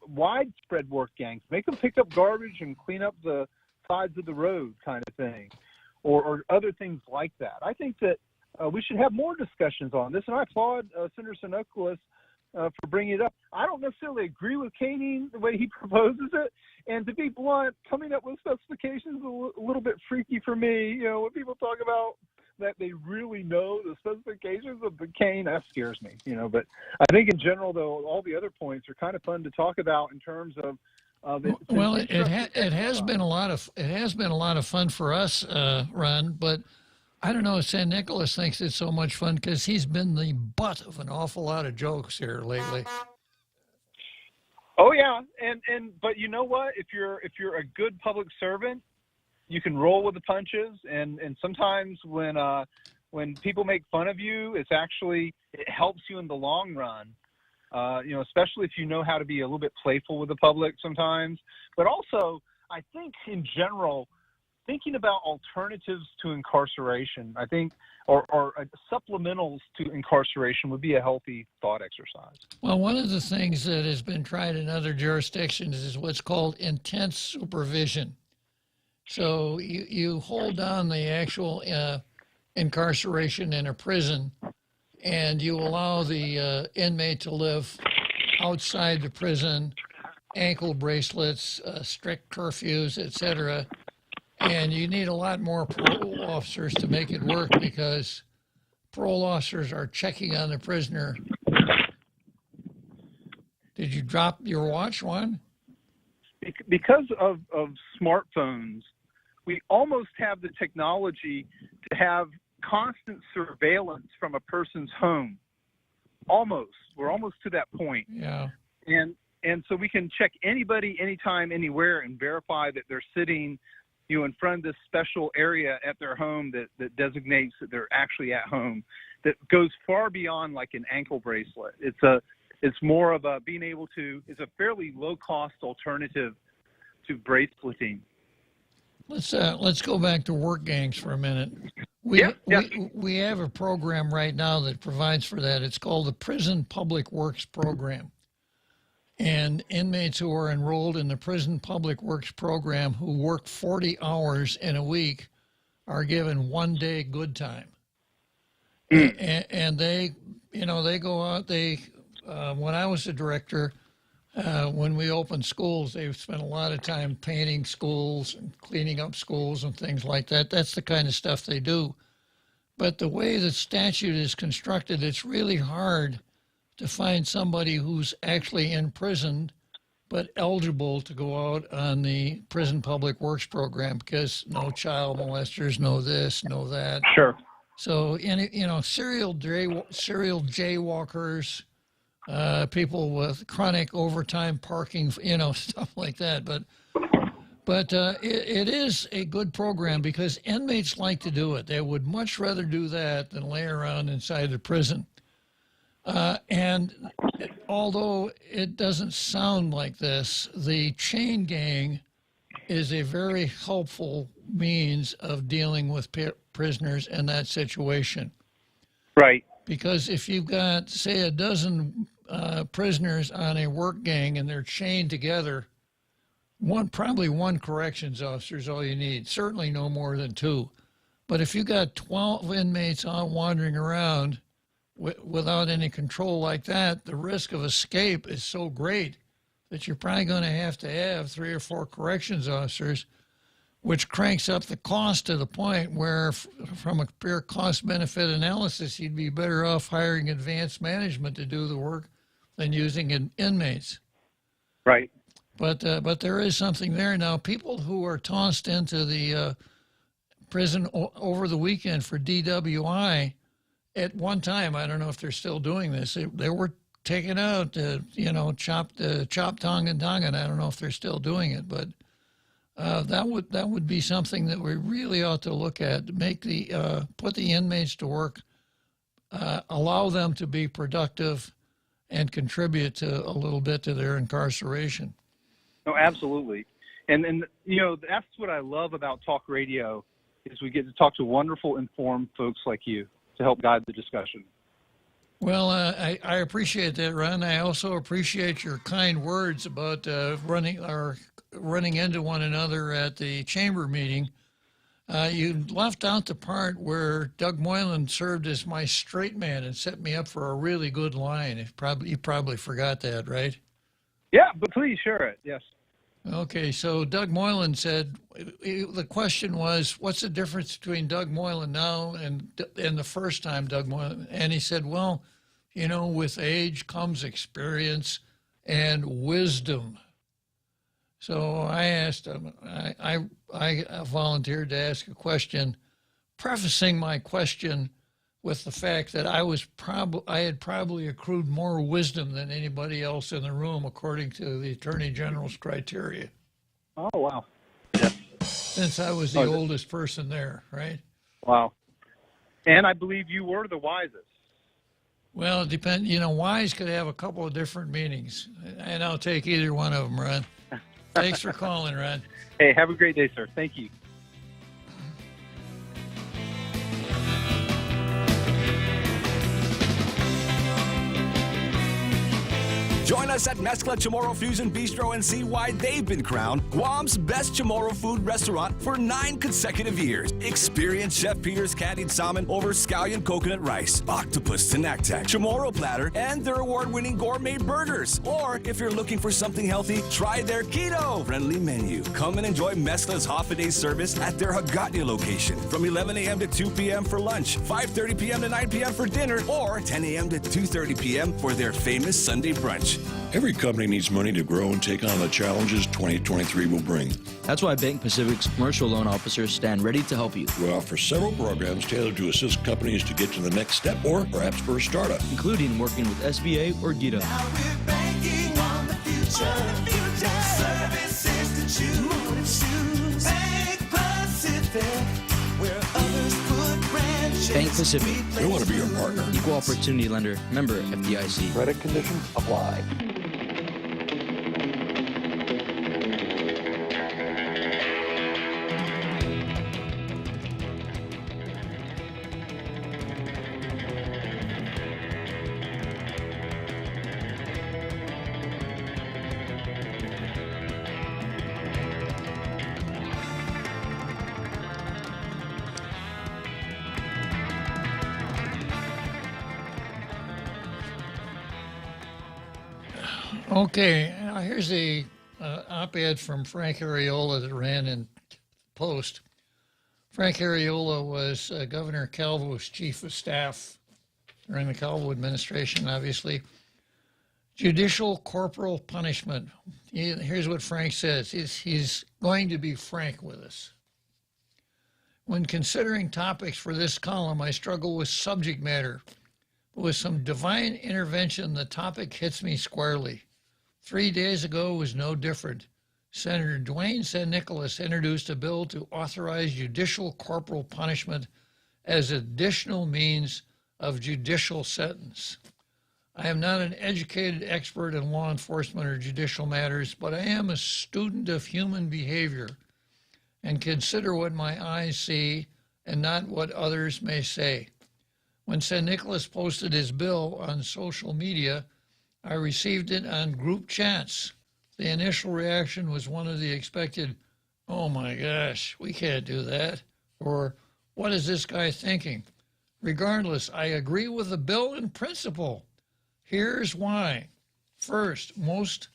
widespread work gangs. Make them pick up garbage and clean up the sides of the road, kind of thing, or other things like that. I think that we should have more discussions on this, and I applaud Senator Sinokulis for bringing it up. I don't necessarily agree with caning the way he proposes it, and to be blunt, coming up with specifications is a little bit freaky for me. When people talk about that they really know the specifications of the cane, that scares me. But I think in general, though, all the other points are kind of fun to talk about in terms of it. Well, it has been a lot of fun for us, Ron, but I don't know if San Nicolas thinks it's so much fun because he's been the butt of an awful lot of jokes here lately. Oh yeah, but you know what? If you're a good public servant, you can roll with the punches, and sometimes when people make fun of you, it helps you in the long run. Especially if you know how to be a little bit playful with the public sometimes. But also, I think in general, thinking about alternatives to incarceration, I think, or supplementals to incarceration would be a healthy thought exercise. Well, one of the things that has been tried in other jurisdictions is what's called intense supervision. So you hold down the actual incarceration in a prison, and you allow the inmate to live outside the prison, ankle bracelets, strict curfews, etc. And you need a lot more parole officers to make it work, because parole officers are checking on the prisoner. Did you drop your watch, Juan? Because of smartphones, we almost have the technology to have constant surveillance from a person's home. Almost. We're almost to that point. Yeah. And so we can check anybody, anytime, anywhere, and verify that they're sitting, in front of this special area at their home that designates that they're actually at home, that goes far beyond like an ankle bracelet. It's more of it's a fairly low cost alternative to braceleting. Let's go back to work gangs for a minute. We have a program right now that provides for that. It's called the Prison Public Works Program. And inmates who are enrolled in the Prison Public Works Program who work 40 hours in a week are given 1 day good time. And they, they go out. When I was the director, when we opened schools, they spent a lot of time painting schools and cleaning up schools and things like that. That's the kind of stuff they do. But the way the statute is constructed, it's really hard to find somebody who's actually in prison but eligible to go out on the prison public works program, because no child molesters, no this, no that. Sure. So, serial jaywalkers, people with chronic overtime parking, stuff like that. But it is a good program because inmates like to do it. They would much rather do that than lay around inside the prison. And although it doesn't sound like this, the chain gang is a very helpful means of dealing with prisoners in that situation. Right. Because if you've got, say, a dozen prisoners on a work gang and they're chained together, probably one corrections officer is all you need. Certainly no more than two. But if you got 12 inmates out wandering around without any control like that, the risk of escape is so great that you're probably going to have 3 or 4 corrections officers, which cranks up the cost to the point where, from a pure cost-benefit analysis, you'd be better off hiring advanced management to do the work than using inmates. Right. But there is something there. Now, people who are tossed into the prison over the weekend for DWI, at one time, I don't know if they're still doing this, they were taken out, chopped tongue and tongue, and I don't know if they're still doing it, but that would be something that we really ought to look at, put the inmates to work, allow them to be productive, and contribute a little bit to their incarceration. No, absolutely. And that's what I love about talk radio is we get to talk to wonderful, informed folks like you to help guide the discussion. Well, I appreciate that, Ron. I also appreciate your kind words about running into one another at the chamber meeting. You left out the part where Doug Moylan served as my straight man and set me up for a really good line. You probably forgot that, right? Yeah, but please share it. Yes. Okay, so Doug Moylan said, the question was, what's the difference between Doug Moylan now and the first time Doug Moylan? And he said, well, with age comes experience and wisdom. So I asked him, I volunteered to ask a question, prefacing my question with the fact that I had probably accrued more wisdom than anybody else in the room, according to the Attorney General's criteria. Oh, wow. Yeah. Since I was the oldest person there, right? Wow. And I believe you were the wisest. Well, it depends. Wise could have a couple of different meanings, and I'll take either one of them, Ron. Thanks for calling, Ron. Hey, have a great day, sir. Thank you. Join us at Mezcla Chamorro Fusion Bistro and see why they've been crowned Guam's best Chamorro food restaurant for 9 consecutive years. Experience Chef Peter's candied salmon over scallion coconut rice, octopus tinactac, Chamorro platter, and their award-winning gourmet burgers. Or if you're looking for something healthy, try their keto-friendly menu. Come and enjoy Mezcla's half-a-day service at their Hagåtña location from 11 a.m. to 2 p.m. for lunch, 5:30 p.m. to 9 p.m. for dinner, or 10 a.m. to 2:30 p.m. for their famous Sunday brunch. Every company needs money to grow and take on the challenges 2023 will bring. That's why Bank Pacific's commercial loan officers stand ready to help you. We offer several programs tailored to assist companies to get to the next step or perhaps for a startup, including working with SBA or GITA. Now we're banking on the future. Services to choose. Bank Pacific, where others put branches. Bank Pacific. We want to be your partner. Equal opportunity lender. Member FDIC. Credit conditions apply. Okay, now here's a op-ed from Frank Areola that ran in Post. Frank Areola was Governor Calvo's chief of staff during the Calvo administration, obviously. Judicial corporal punishment. Here's what Frank says. He's going to be frank with us. When considering topics for this column, I struggle with subject matter. But with some divine intervention, the topic hits me squarely. 3 days ago was no different. Senator Dwayne St. Nicholas introduced a bill to authorize judicial corporal punishment as additional means of judicial sentence. I am not an educated expert in law enforcement or judicial matters, but I am a student of human behavior and consider what my eyes see and not what others may say. When St. Nicholas posted his bill on social media, I received it on group chats. The initial reaction was one of the expected, "Oh my gosh, we can't do that," or "What is this guy thinking?" Regardless, I agree with the bill in principle. Here's why. First, most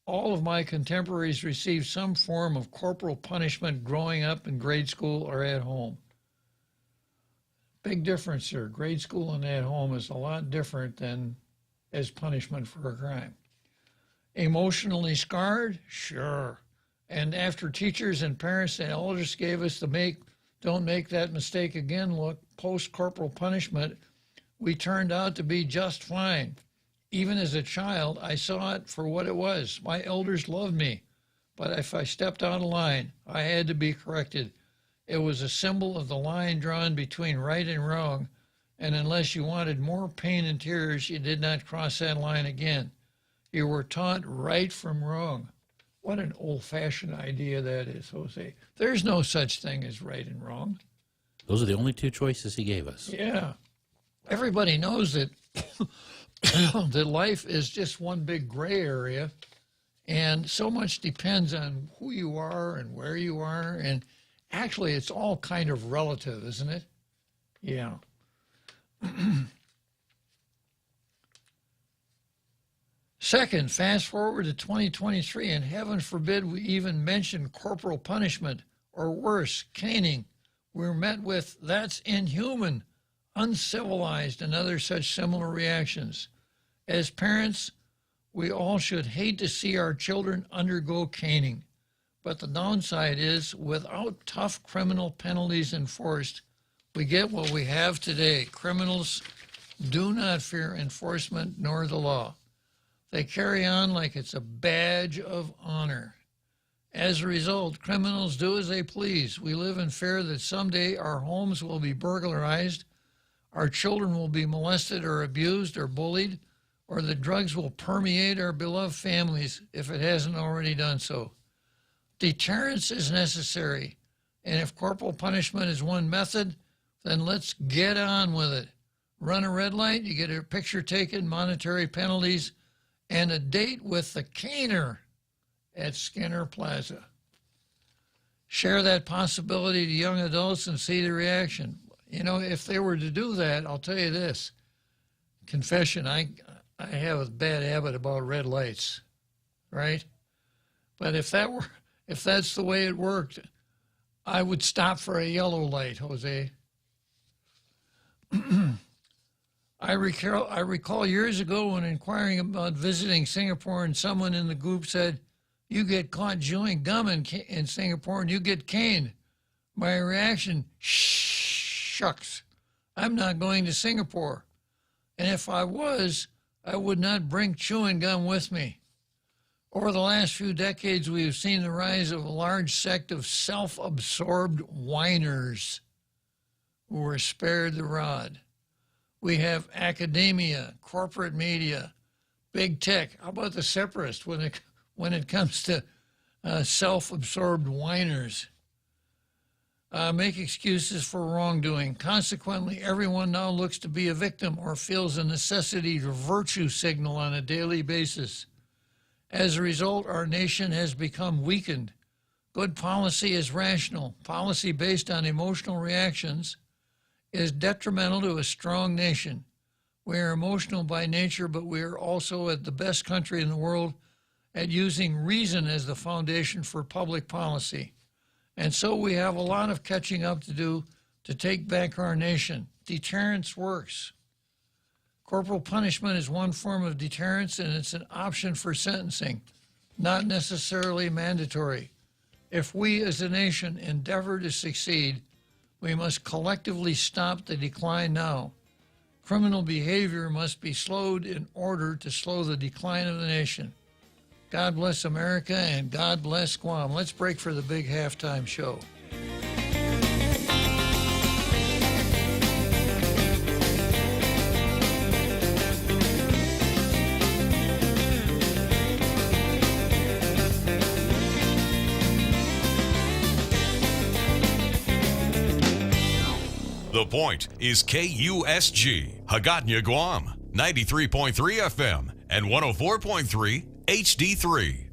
all of my contemporaries received some form of corporal punishment growing up in grade school or at home. Big difference here. Grade school and at home is a lot different than as punishment for a crime. Emotionally scarred? Sure. And after teachers and parents and elders gave us the don't make that mistake again look, post-corporal punishment, we turned out to be just fine. Even as a child, I saw it for what it was. My elders loved me, but if I stepped out of line, I had to be corrected. It was a symbol of the line drawn between right and wrong, and unless you wanted more pain and tears, you did not cross that line again. You were taught right from wrong. What an old-fashioned idea that is, Jose. There's no such thing as right and wrong. Those are the only two choices he gave us. Yeah. Everybody knows that that life is just one big gray area, and so much depends on who you are and where you are, and actually it's all kind of relative, isn't it? Yeah. Second, fast forward to 2023, and heaven forbid we even mention corporal punishment, or worse, caning. We're met with, "That's inhuman," "uncivilized," and other such similar reactions. As parents, we all should hate to see our children undergo caning. But the downside is, without tough criminal penalties enforced, we get what we have today. Criminals do not fear enforcement nor the law. They carry on like it's a badge of honor. As a result, criminals do as they please. We live in fear that someday our homes will be burglarized, our children will be molested or abused or bullied, or the drugs will permeate our beloved families if it hasn't already done so. Deterrence is necessary, and if corporal punishment is one method, then let's get on with it. Run a red light, you get a picture taken, monetary penalties, and a date with the caner at Skinner Plaza. Share that possibility to young adults and see the reaction. You know, if they were to do that, I'll tell you this. Confession, I have a bad habit about red lights, right? But if that's the way it worked, I would stop for a yellow light, Jose. I recall years ago when inquiring about visiting Singapore, and someone in the group said, "You get caught chewing gum in Singapore and you get caned." My reaction, shucks, I'm not going to Singapore. And if I was, I would not bring chewing gum with me. Over the last few decades, we have seen the rise of a large sect of self-absorbed whiners who were spared the rod. We have academia, corporate media, big tech. How about the separatists when it comes to self-absorbed whiners? Make excuses for wrongdoing. Consequently, everyone now looks to be a victim or feels a necessity to virtue signal on a daily basis. As a result, our nation has become weakened. Good policy is rational. Policy based on emotional reactions is detrimental to a strong nation. We are emotional by nature, but we are also the best country in the world at using reason as the foundation for public policy. And so we have a lot of catching up to do to take back our nation. Deterrence works. Corporal punishment is one form of deterrence, and it's an option for sentencing, not necessarily mandatory. If we as a nation endeavor to succeed, we must collectively stop the decline now. Criminal behavior must be slowed in order to slow the decline of the nation. God bless America and God bless Guam. Let's break for the big halftime show. The Point is KUSG, Hagåtña, Guam, 93.3 FM and 104.3 HD3.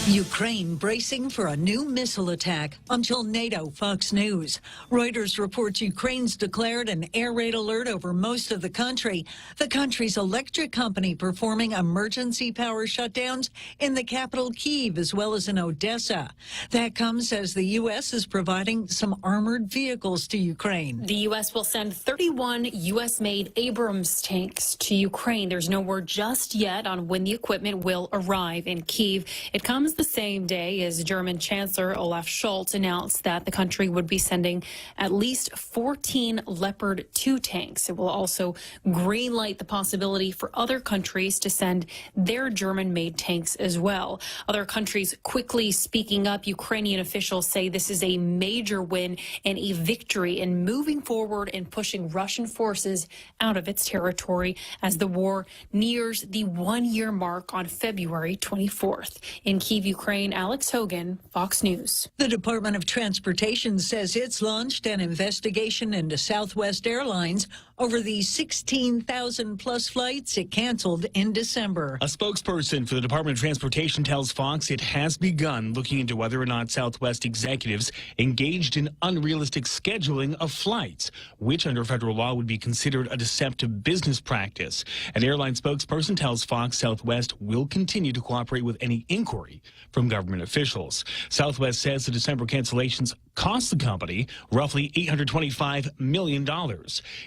Ukraine bracing for a new missile attack until NATO. Fox News. Reuters reports Ukraine's declared an air raid alert over most of the country. The country's electric company performing emergency power shutdowns in the capital Kyiv as well as in Odessa. That comes as the U.S. is providing some armored vehicles to Ukraine. The U.S. will send 31 U.S.-made Abrams tanks to Ukraine. There's no word just yet on when the equipment will arrive in Kyiv. It comes the same day as German Chancellor Olaf Scholz announced that the country would be sending at least 14 Leopard 2 tanks. It will also greenlight the possibility for other countries to send their German-made tanks as well. Other countries quickly speaking up. Ukrainian officials say this is a major win and a victory in moving forward and pushing Russian forces out of its territory as the war nears the one-year mark on February 24th. In Kyiv, Ukraine, Alex Hogan, Fox News. The Department of Transportation says it's launched an investigation into Southwest Airlines over the 16,000 plus flights it canceled in December. A spokesperson for the Department of Transportation tells Fox it has begun looking into whether or not Southwest executives engaged in unrealistic scheduling of flights, which under federal law would be considered a deceptive business practice. An airline spokesperson tells Fox Southwest will continue to cooperate with any inquiry from government officials. Southwest says the December cancellations cost the company roughly $825 million.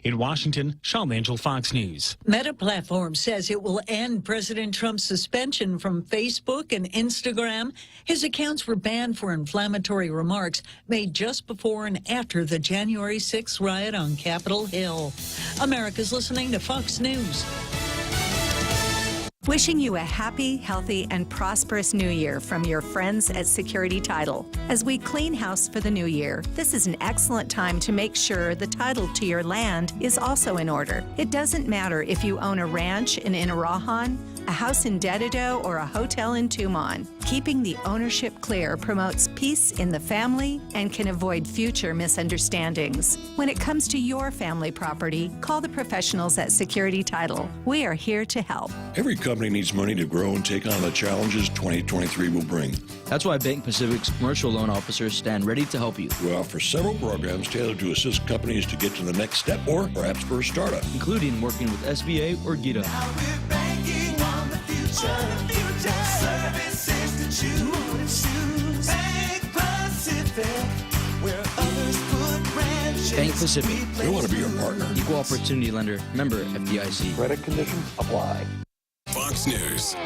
In Washington, Sean Angel, Fox News. Meta Platform says it will end President Trump's suspension from Facebook and Instagram. His accounts were banned for inflammatory remarks made just before and after the January 6th riot on Capitol Hill. America's listening to Fox News. Wishing you a happy, healthy, and prosperous new year from your friends at Security Title. As we clean house for the new year, this is an excellent time to make sure the title to your land is also in order. It doesn't matter if you own a ranch in Inarajan, a house in Dedido, or a hotel in Tumon. Keeping the ownership clear promotes peace in the family and can avoid future misunderstandings. When it comes to your family property, call the professionals at Security Title. We are here to help. Every company needs money to grow and take on the challenges 2023 will bring. That's why Bank Pacific's commercial loan officers stand ready to help you. We offer several programs tailored to assist companies to get to the next step or perhaps for a startup, including working with SBA or GITA. Services to choose. Bank Pacific, where others put branches. Bank Pacific. We want to be your partner. Equal opportunity lender. Member FDIC. Credit conditions apply. Fox News.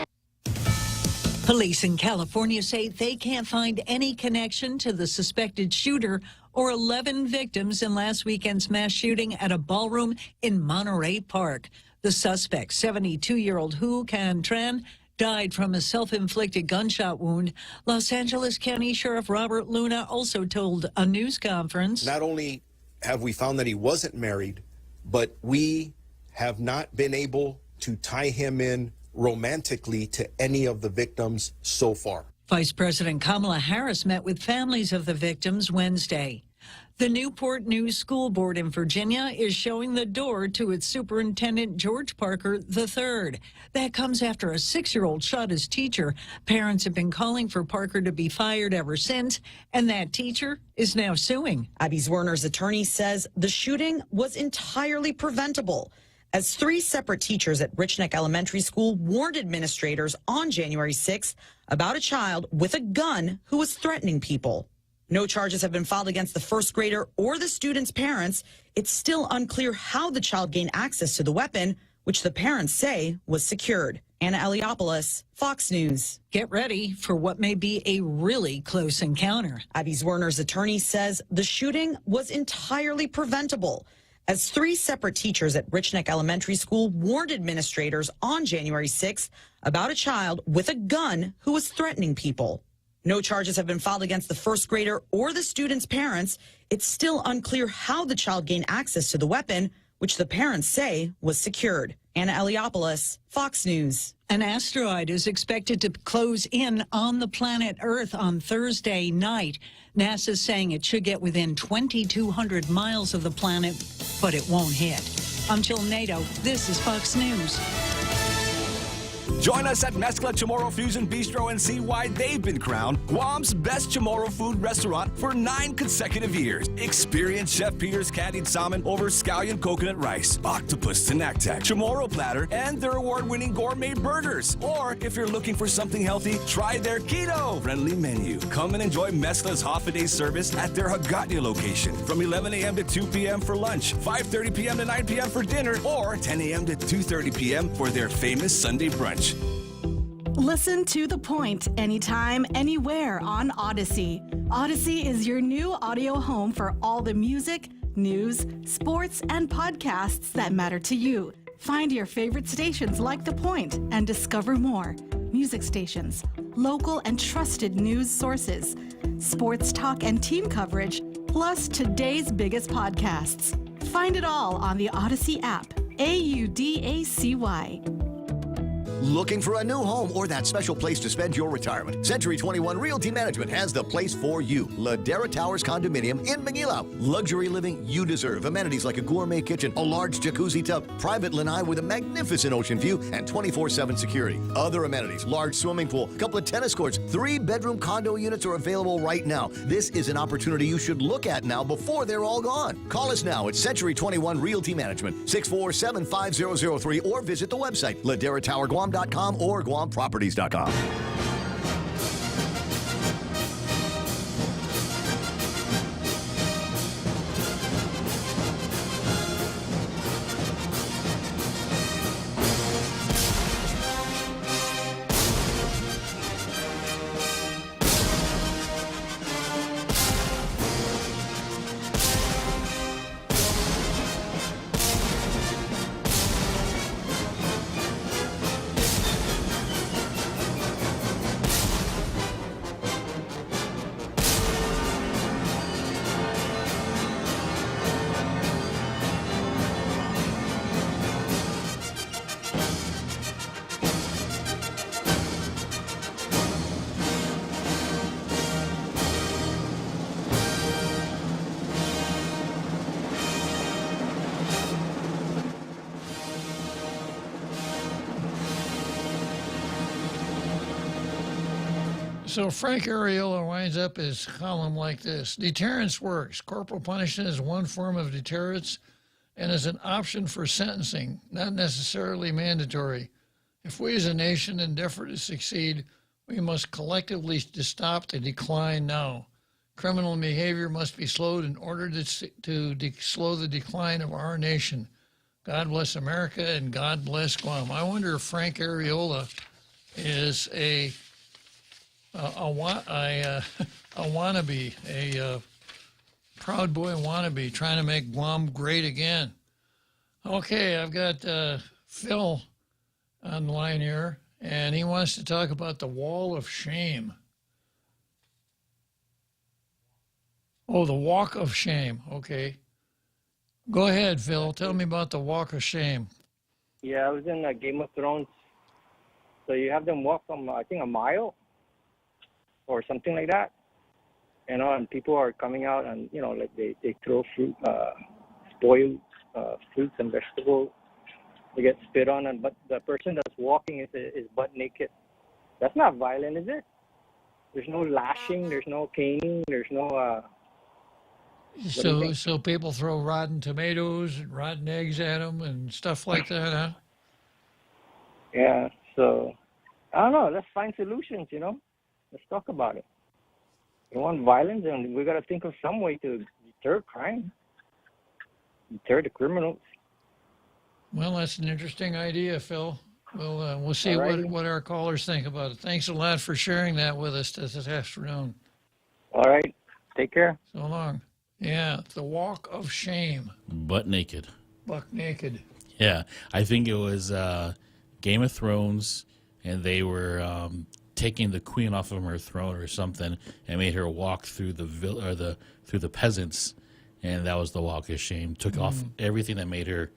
Police in California say they can't find any connection to the suspected shooter or 11 victims in last weekend's mass shooting at a ballroom in Monterey Park. The suspect, 72-year-old Hu Can Tran, died from a self-inflicted gunshot wound. Los Angeles County Sheriff Robert Luna also told a news conference. Not only have we found that he wasn't married, but we have not been able to tie him in romantically to any of the victims so far. Vice President Kamala Harris met with families of the victims Wednesday. The Newport News School Board in Virginia is showing the door to its superintendent, George Parker III. That comes after a 6-year-old shot his teacher. Parents have been calling for Parker to be fired ever since, and that teacher is now suing. Abby Zwerner's attorney says the shooting was entirely preventable. as 3 separate teachers at Rich Neck Elementary School warned administrators on January 6th about a child with a gun who was threatening people. No charges have been filed against the first grader or the student's parents. It's still unclear how the child gained access to the weapon, which the parents say was secured. Anna Eliopoulos, Fox News. Get ready for what may be a really close encounter. Abby Zwerner's attorney says the shooting was entirely preventable, as 3 separate teachers at Rich Neck Elementary School warned administrators on January 6th about a child with a gun who was threatening people. No charges have been filed against the first grader or the student's parents. It's still unclear how the child gained access to the weapon, which the parents say was secured. Anna Eliopoulos, Fox News. An asteroid is expected to close in on the planet Earth on Thursday night. NASA's saying it should get within 2,200 miles of the planet, but it won't hit. I'm Jill Nato. This is Fox News. Join us at Mezcla Chamorro Fusion Bistro and see why they've been crowned Guam's best Chamorro food restaurant for 9 consecutive years. Experience Chef Peter's candied salmon over scallion coconut rice, octopus tinactac, Chamorro platter, and their award-winning gourmet burgers. Or if you're looking for something healthy, try their keto-friendly menu. Come and enjoy Mezcla's half-a-day service at their Hagåtña location from 11 a.m. to 2 p.m. for lunch, 5:30 p.m. to 9 p.m. for dinner, or 10 a.m. to 2:30 p.m. for their famous Sunday brunch. Listen to The Point anytime, anywhere on Odyssey. Odyssey is your new audio home for all the music, news, sports, and podcasts that matter to you. Find your favorite stations like The Point and discover more. Music stations, local and trusted news sources, sports talk and team coverage, plus today's biggest podcasts. Find it all on the Odyssey app. AUDACY. Looking for a new home or that special place to spend your retirement? Century 21 Realty Management has the place for you. Ladera Towers Condominium in Manila. Luxury living you deserve. Amenities like a gourmet kitchen, a large jacuzzi tub, private lanai with a magnificent ocean view, and 24/7 security. Other amenities, large swimming pool, couple of tennis courts, 3-bedroom condo units are available right now. This is an opportunity you should look at now before they're all gone. Call us now at Century 21 Realty Management, 647-5003, or visit the website, LaderaTowerGuam.com or GuamProperties.com. So Frank Ariola winds up his column like this. Deterrence works. Corporal punishment is one form of deterrence and is an option for sentencing, not necessarily mandatory. If we as a nation endeavor to succeed, we must collectively stop the decline now. Criminal behavior must be slowed in order to slow the decline of our nation. God bless America and God bless Guam. I wonder if Frank Ariola is a wannabe, a Proud Boy wannabe, trying to make Guam great again. Okay, I've got Phil on the line here, and he wants to talk about the Wall of Shame. Oh, the Walk of Shame. Okay. Go ahead, Phil. Tell me about the Walk of Shame. Yeah, I was in Game of Thrones. So you have them walk from, I think, a mile or something like that. You know, and people are coming out and, you know, like they throw fruit, spoiled fruits and vegetables. They get spit on, but the person that's walking is butt naked. That's not violent, is it? There's no lashing, there's no caning, there's no So people throw rotten tomatoes and rotten eggs at them and stuff like that, huh? Yeah, so I don't know. Let's find solutions, Let's talk about it. We want violence, and we got to think of some way to deter crime, deter the criminals. Well, that's an interesting idea, Phil. We'll see what our callers think about it. Thanks a lot for sharing that with us this afternoon. All right. Take care. So long. Yeah, the walk of shame. Butt naked. Buck naked. Yeah, I think it was Game of Thrones, and they were taking the queen off of her throne or something, and made her walk through through the peasants, and that was the walk of shame. Took off everything that made her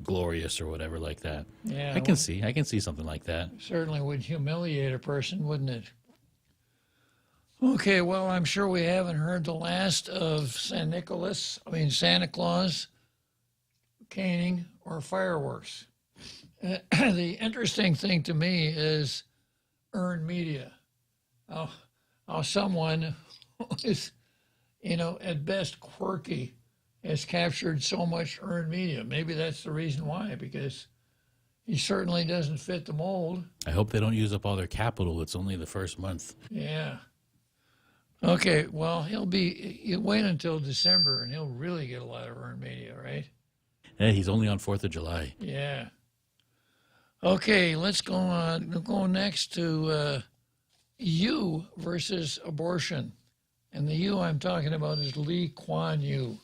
glorious or whatever like that. Yeah, I can see something like that. Certainly would humiliate a person, wouldn't it? Okay, well, I'm sure we haven't heard the last of Santa Claus, caning, or fireworks. The interesting thing to me is earned media. How someone who is, at best quirky, has captured so much earned media. Maybe that's the reason why, because he certainly doesn't fit the mold. I hope they don't use up all their capital. It's only the first month. Yeah. Okay, well, he'll wait until December, and he'll really get a lot of earned media, right? Yeah, he's only on 4th of July. Yeah. Okay, let's go on. We'll go next to you versus abortion. And the you I'm talking about is Lee Kuan Yew,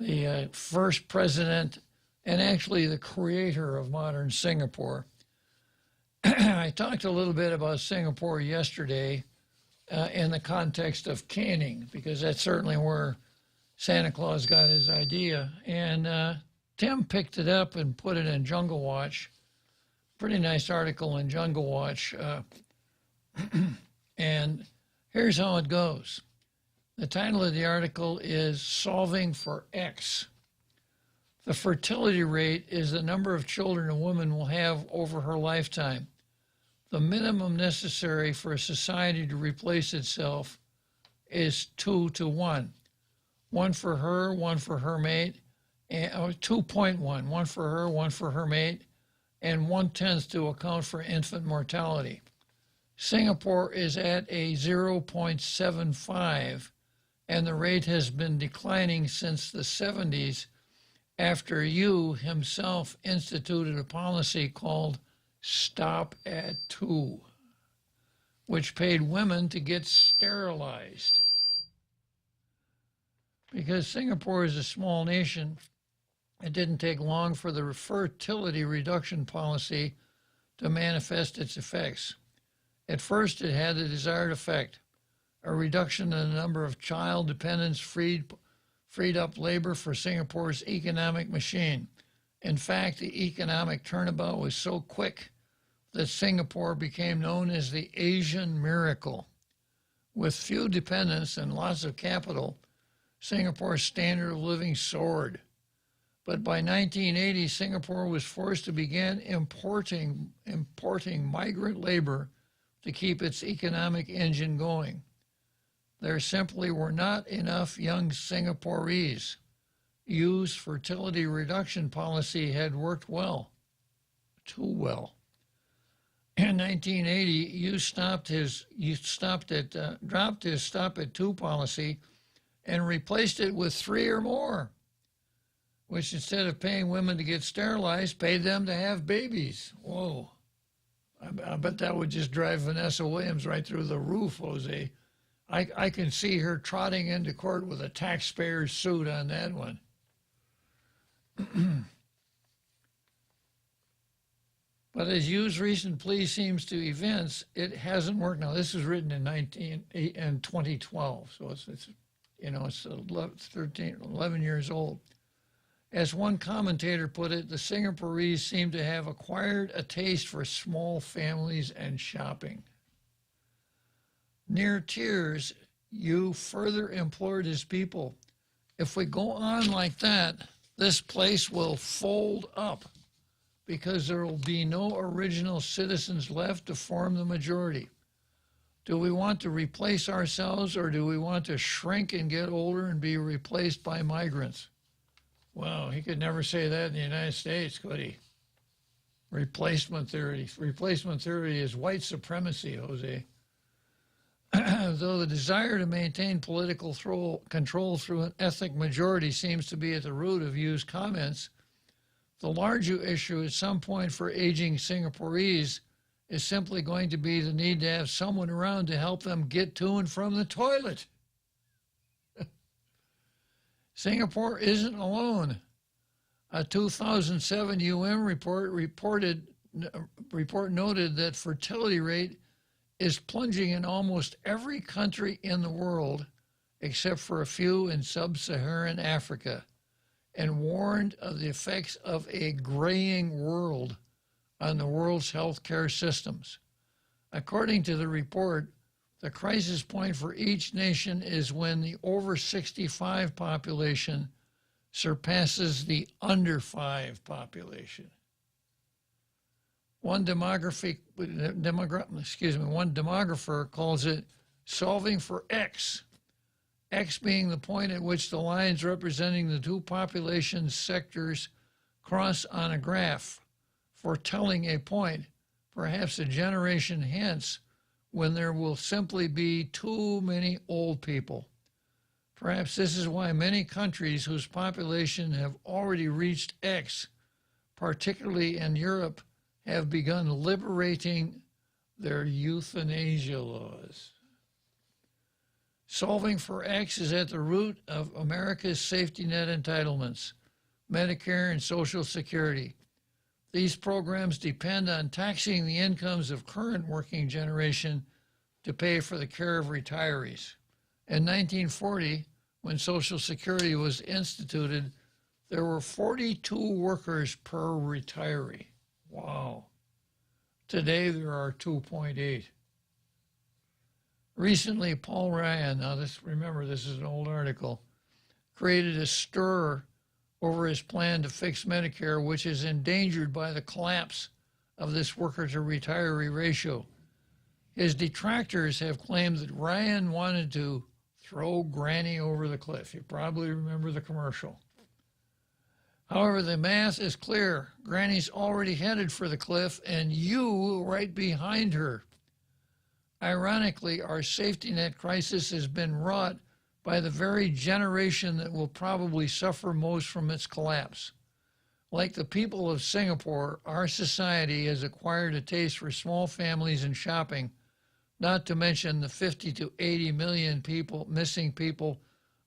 the first president and actually the creator of modern Singapore. I talked a little bit about Singapore yesterday in the context of caning, because that's certainly where Santa Claus got his idea. And Tim picked it up and put it in Jungle Watch. Pretty nice article in Jungle Watch. And here's how it goes. The title of the article is Solving for X. The fertility rate is the number of children a woman will have over her lifetime. The minimum necessary for a society to replace itself is 2 to 1. One for her mate, and 2.1. One for her, one for her mate, and 1/10 to account for infant mortality. Singapore is at a 0.75, and the rate has been declining since the 70s after Yu himself instituted a policy called Stop at 2, which paid women to get sterilized. Because Singapore is a small nation, it didn't take long for the fertility reduction policy to manifest its effects. At first, it had the desired effect, a reduction in the number of child dependents, freed up labor for Singapore's economic machine. In fact, the economic turnabout was so quick that Singapore became known as the Asian miracle. With few dependents and lots of capital, Singapore's standard of living soared. But by 1980, Singapore was forced to begin importing migrant labor to keep its economic engine going. There simply were not enough young Singaporees. Yu's fertility reduction policy had worked well, too well. In 1980, Yu dropped his stop at 2 policy and replaced it with 3 or more, which instead of paying women to get sterilized, paid them to have babies. Whoa. I bet that would just drive Vanessa Williams right through the roof, Jose. I can see her trotting into court with a taxpayer's suit on that one. But as Yu's recent plea seems to events, it hasn't worked. Now, this was written in 2012, so it's 11 years old. As one commentator put it, the Singaporeans seem to have acquired a taste for small families and shopping. Near tears, Yu further implored his people, if we go on like that, this place will fold up because there will be no original citizens left to form the majority. Do we want to replace ourselves, or do we want to shrink and get older and be replaced by migrants? Well, he could never say that in the United States, could he? Replacement theory. Replacement theory is white supremacy, Jose. Though the desire to maintain political control through an ethnic majority seems to be at the root of Yu's comments, the larger issue at some point for aging Singaporeans is simply going to be the need to have someone around to help them get to and from the toilet. Singapore isn't alone. A 2007 UN report noted that fertility rate is plunging in almost every country in the world, except for a few in sub-Saharan Africa, and warned of the effects of a graying world on the world's healthcare systems. According to the report, the crisis point for each nation is when the over 65 population surpasses the under 5 population. One demographer calls it solving for X, X being the point at which the lines representing the two population sectors cross on a graph, foretelling a point, perhaps a generation hence, when there will simply be too many old people. Perhaps this is why many countries whose population have already reached X, particularly in Europe, have begun liberating their euthanasia laws. Solving for X is at the root of America's safety net entitlements, Medicare and Social Security. These programs depend on taxing the incomes of current working generation to pay for the care of retirees. In 1940, when Social Security was instituted, there were 42 workers per retiree. Wow. Today there are 2.8. Recently, Paul Ryan, remember this is an old article, created a stir over his plan to fix Medicare, which is endangered by the collapse of this worker-to-retiree ratio. His detractors have claimed that Ryan wanted to throw Granny over the cliff. You probably remember the commercial. However, the math is clear. Granny's already headed for the cliff, and you right behind her. Ironically, our safety net crisis has been wrought by the very generation that will probably suffer most from its collapse. Like the people of Singapore, our society has acquired a taste for small families and shopping, not to mention the 50 to 80 million missing people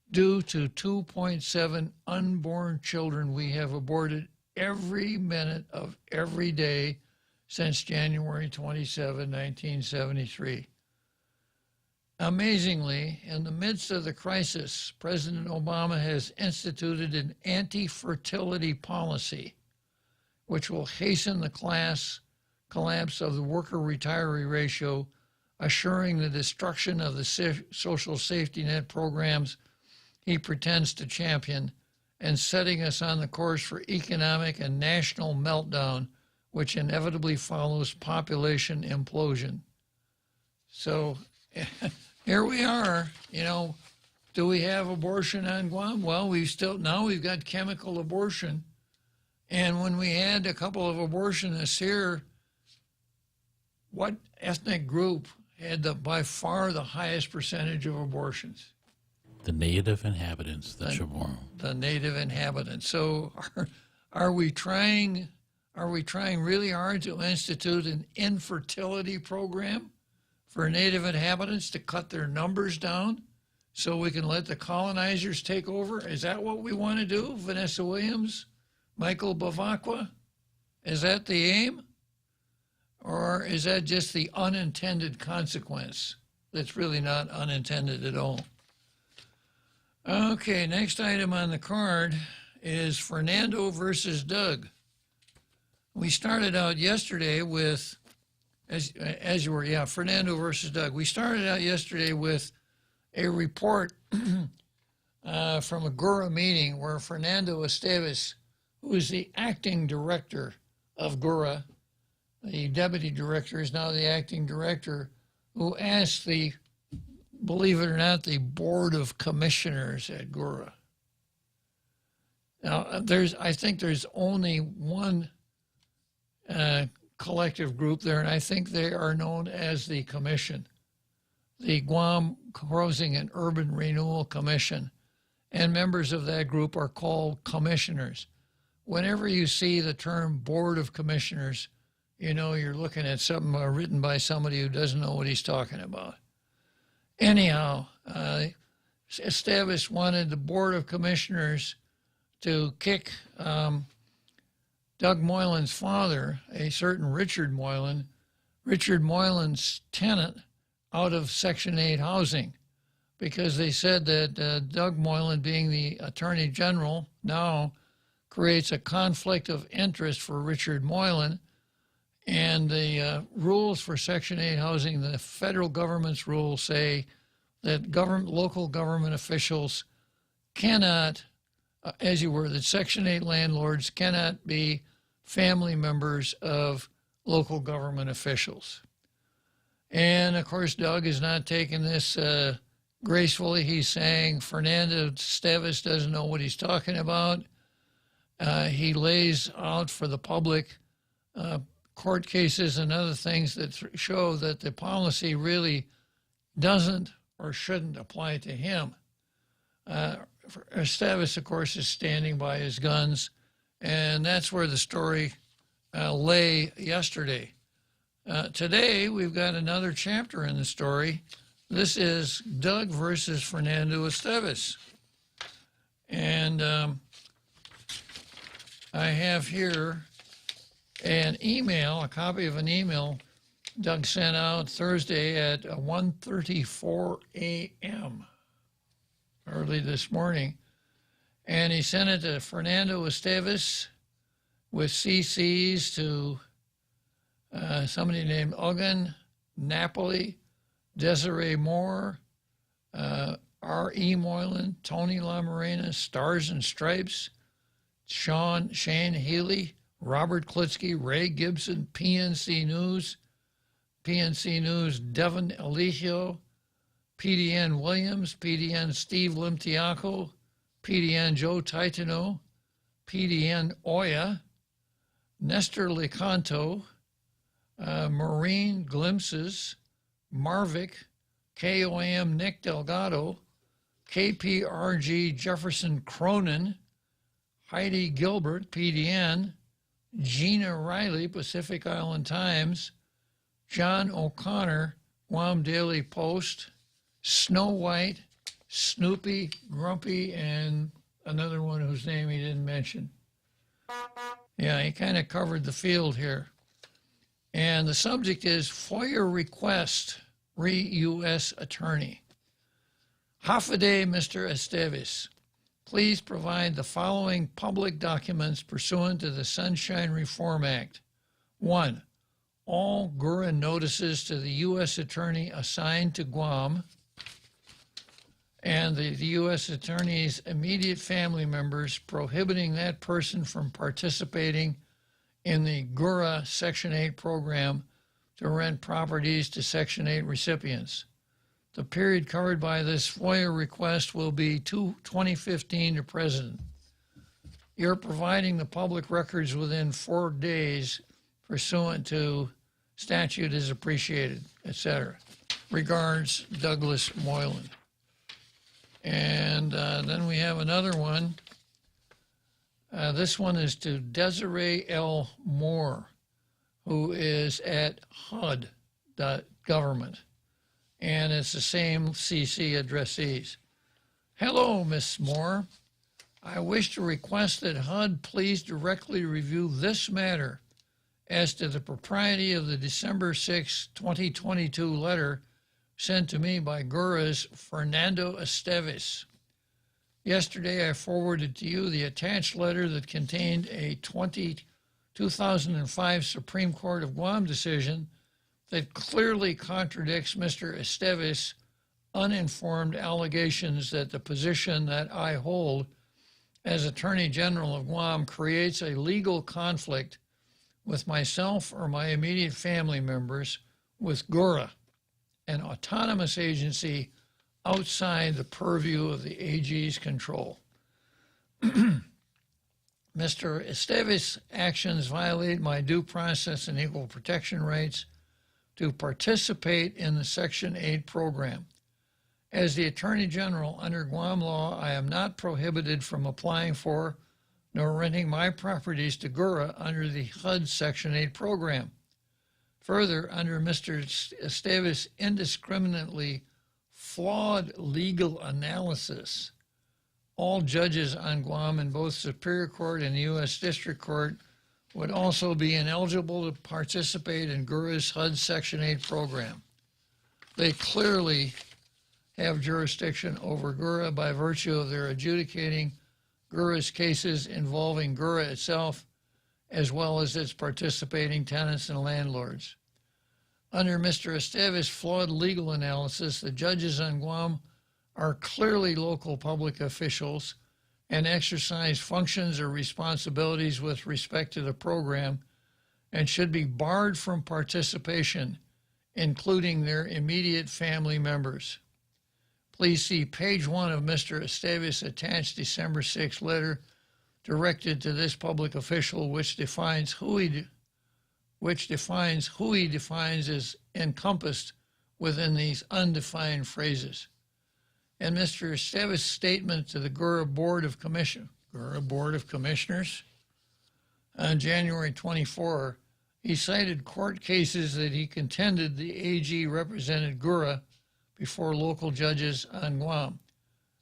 due to 2.7 unborn children we have aborted every minute of every day since January 27, 1973. Amazingly, in the midst of the crisis, President Obama has instituted an anti-fertility policy, which will hasten the collapse of the worker-retiree ratio, assuring the destruction of the social safety net programs he pretends to champion, and setting us on the course for economic and national meltdown, which inevitably follows population implosion. So here we are. Do we have abortion on Guam? Well, now we've got chemical abortion. And when we had a couple of abortionists here, what ethnic group had by far the highest percentage of abortions? The native inhabitants, the Chamorro. The native inhabitants. So are we trying really hard to institute an infertility program for native inhabitants to cut their numbers down so we can let the colonizers take over? Is that what we want to do, Vanessa Williams, Michael Bavacqua? Is that the aim? Or is that just the unintended consequence that's really not unintended at all? Okay, next item on the card is Fernando versus Doug. We started out yesterday with, Fernando versus Doug. We started out yesterday with a report from a GURA meeting where Fernando Esteves, who is the acting director of GURA, the deputy director is now the acting director, who asked believe it or not, the Board of Commissioners at GURA. Now, I think there's only one collective group there, and I think they are known as the Commission, the Guam Housing and Urban Renewal Commission, and members of that group are called commissioners. Whenever you see the term Board of Commissioners, you know you're looking at something written by somebody who doesn't know what he's talking about. Anyhow, Esteves wanted the Board of Commissioners to kick Doug Moylan's father, a certain Richard Moylan's tenant, out of Section 8 housing, because they said that Doug Moylan, being the Attorney General, now creates a conflict of interest for Richard Moylan. And the rules for Section 8 housing, the federal government's rules say that local government officials cannot, that Section 8 landlords cannot be family members of local government officials. And of course, Doug is not taking this gracefully. He's saying Fernando Esteves doesn't know what he's talking about. He lays out for the public court cases and other things that show that the policy really doesn't or shouldn't apply to him. Esteves, of course, is standing by his guns, and that's where the story lay yesterday. Today, we've got another chapter in the story. This is Doug versus Fernando Esteves. And I have here a copy of an email Doug sent out Thursday at 1:34 a.m. early this morning. And he sent it to Fernando Esteves with CCs to somebody named Ugan Napoli, Desiree Moore, R.E. Moylan, Tony LaMorena, Stars and Stripes, Shane Healy, Robert Klitzkie, Ray Gibson, PNC News, Devin Eligio, PDN Williams, PDN Steve Limtiaco, PDN Joe Titano, PDN Oya, Nestor Licanto, Marine Glimpses, Marvick, KOM Nick Delgado, KPRG Jefferson Cronin, Heidi Gilbert, PDN, Gina Riley, Pacific Island Times, John O'Connor, Guam Daily Post, Snow White, Snoopy, Grumpy, and another one whose name he didn't mention. Yeah, he kind of covered the field here. And the subject is FOIA request, re-U.S. Attorney. Half a day, Mr. Esteves. Please provide the following public documents pursuant to the Sunshine Reform Act. 1. All GURA notices to the U.S. Attorney assigned to Guam and the U.S. Attorney's immediate family members prohibiting that person from participating in the GURA Section 8 program to rent properties to Section 8 recipients. The period covered by this FOIA request will be 2015 to present. You're providing the public records within 4 days pursuant to statute is appreciated, etc. Regards, Douglas Moylan. And then we have another one. This one is to Desiree L. Moore, who is at HUD.government. And it's the same CC addressees. Hello, Ms. Moore. I wish to request that HUD please directly review this matter as to the propriety of the December 6, 2022 letter sent to me by GURA's Fernando Esteves. Yesterday, I forwarded to you the attached letter that contained a 2005 Supreme Court of Guam decision that clearly contradicts Mr. Esteves' uninformed allegations that the position that I hold as Attorney General of Guam creates a legal conflict with myself or my immediate family members with GURA. an autonomous agency outside the purview of the AG's control. Mr. Esteves' actions violate my due process and equal protection rights to participate in the Section 8 program. As the Attorney General under Guam law, I am not prohibited from applying for nor renting my properties to GURA under the HUD Section 8 program. Further, under Mr. Esteves' indiscriminately flawed legal analysis, all judges on Guam in both Superior Court and the U.S. District Court would also be ineligible to participate in GURA's HUD Section 8 program. They clearly have jurisdiction over GURA by virtue of their adjudicating GURA's cases involving GURA itself, as well as its participating tenants and landlords. Under Mr. Esteves' flawed legal analysis, the judges on Guam are clearly local public officials and exercise functions or responsibilities with respect to the program and should be barred from participation, including their immediate family members. Please see page 1 of Mr. Esteves' attached December 6 letter directed to this public official, which defines who he defines as encompassed within these undefined phrases. And Mr. Esteves' statement to the GURA Board of Commissioners on January 24, he cited court cases that he contended the AG represented GURA before local judges on Guam.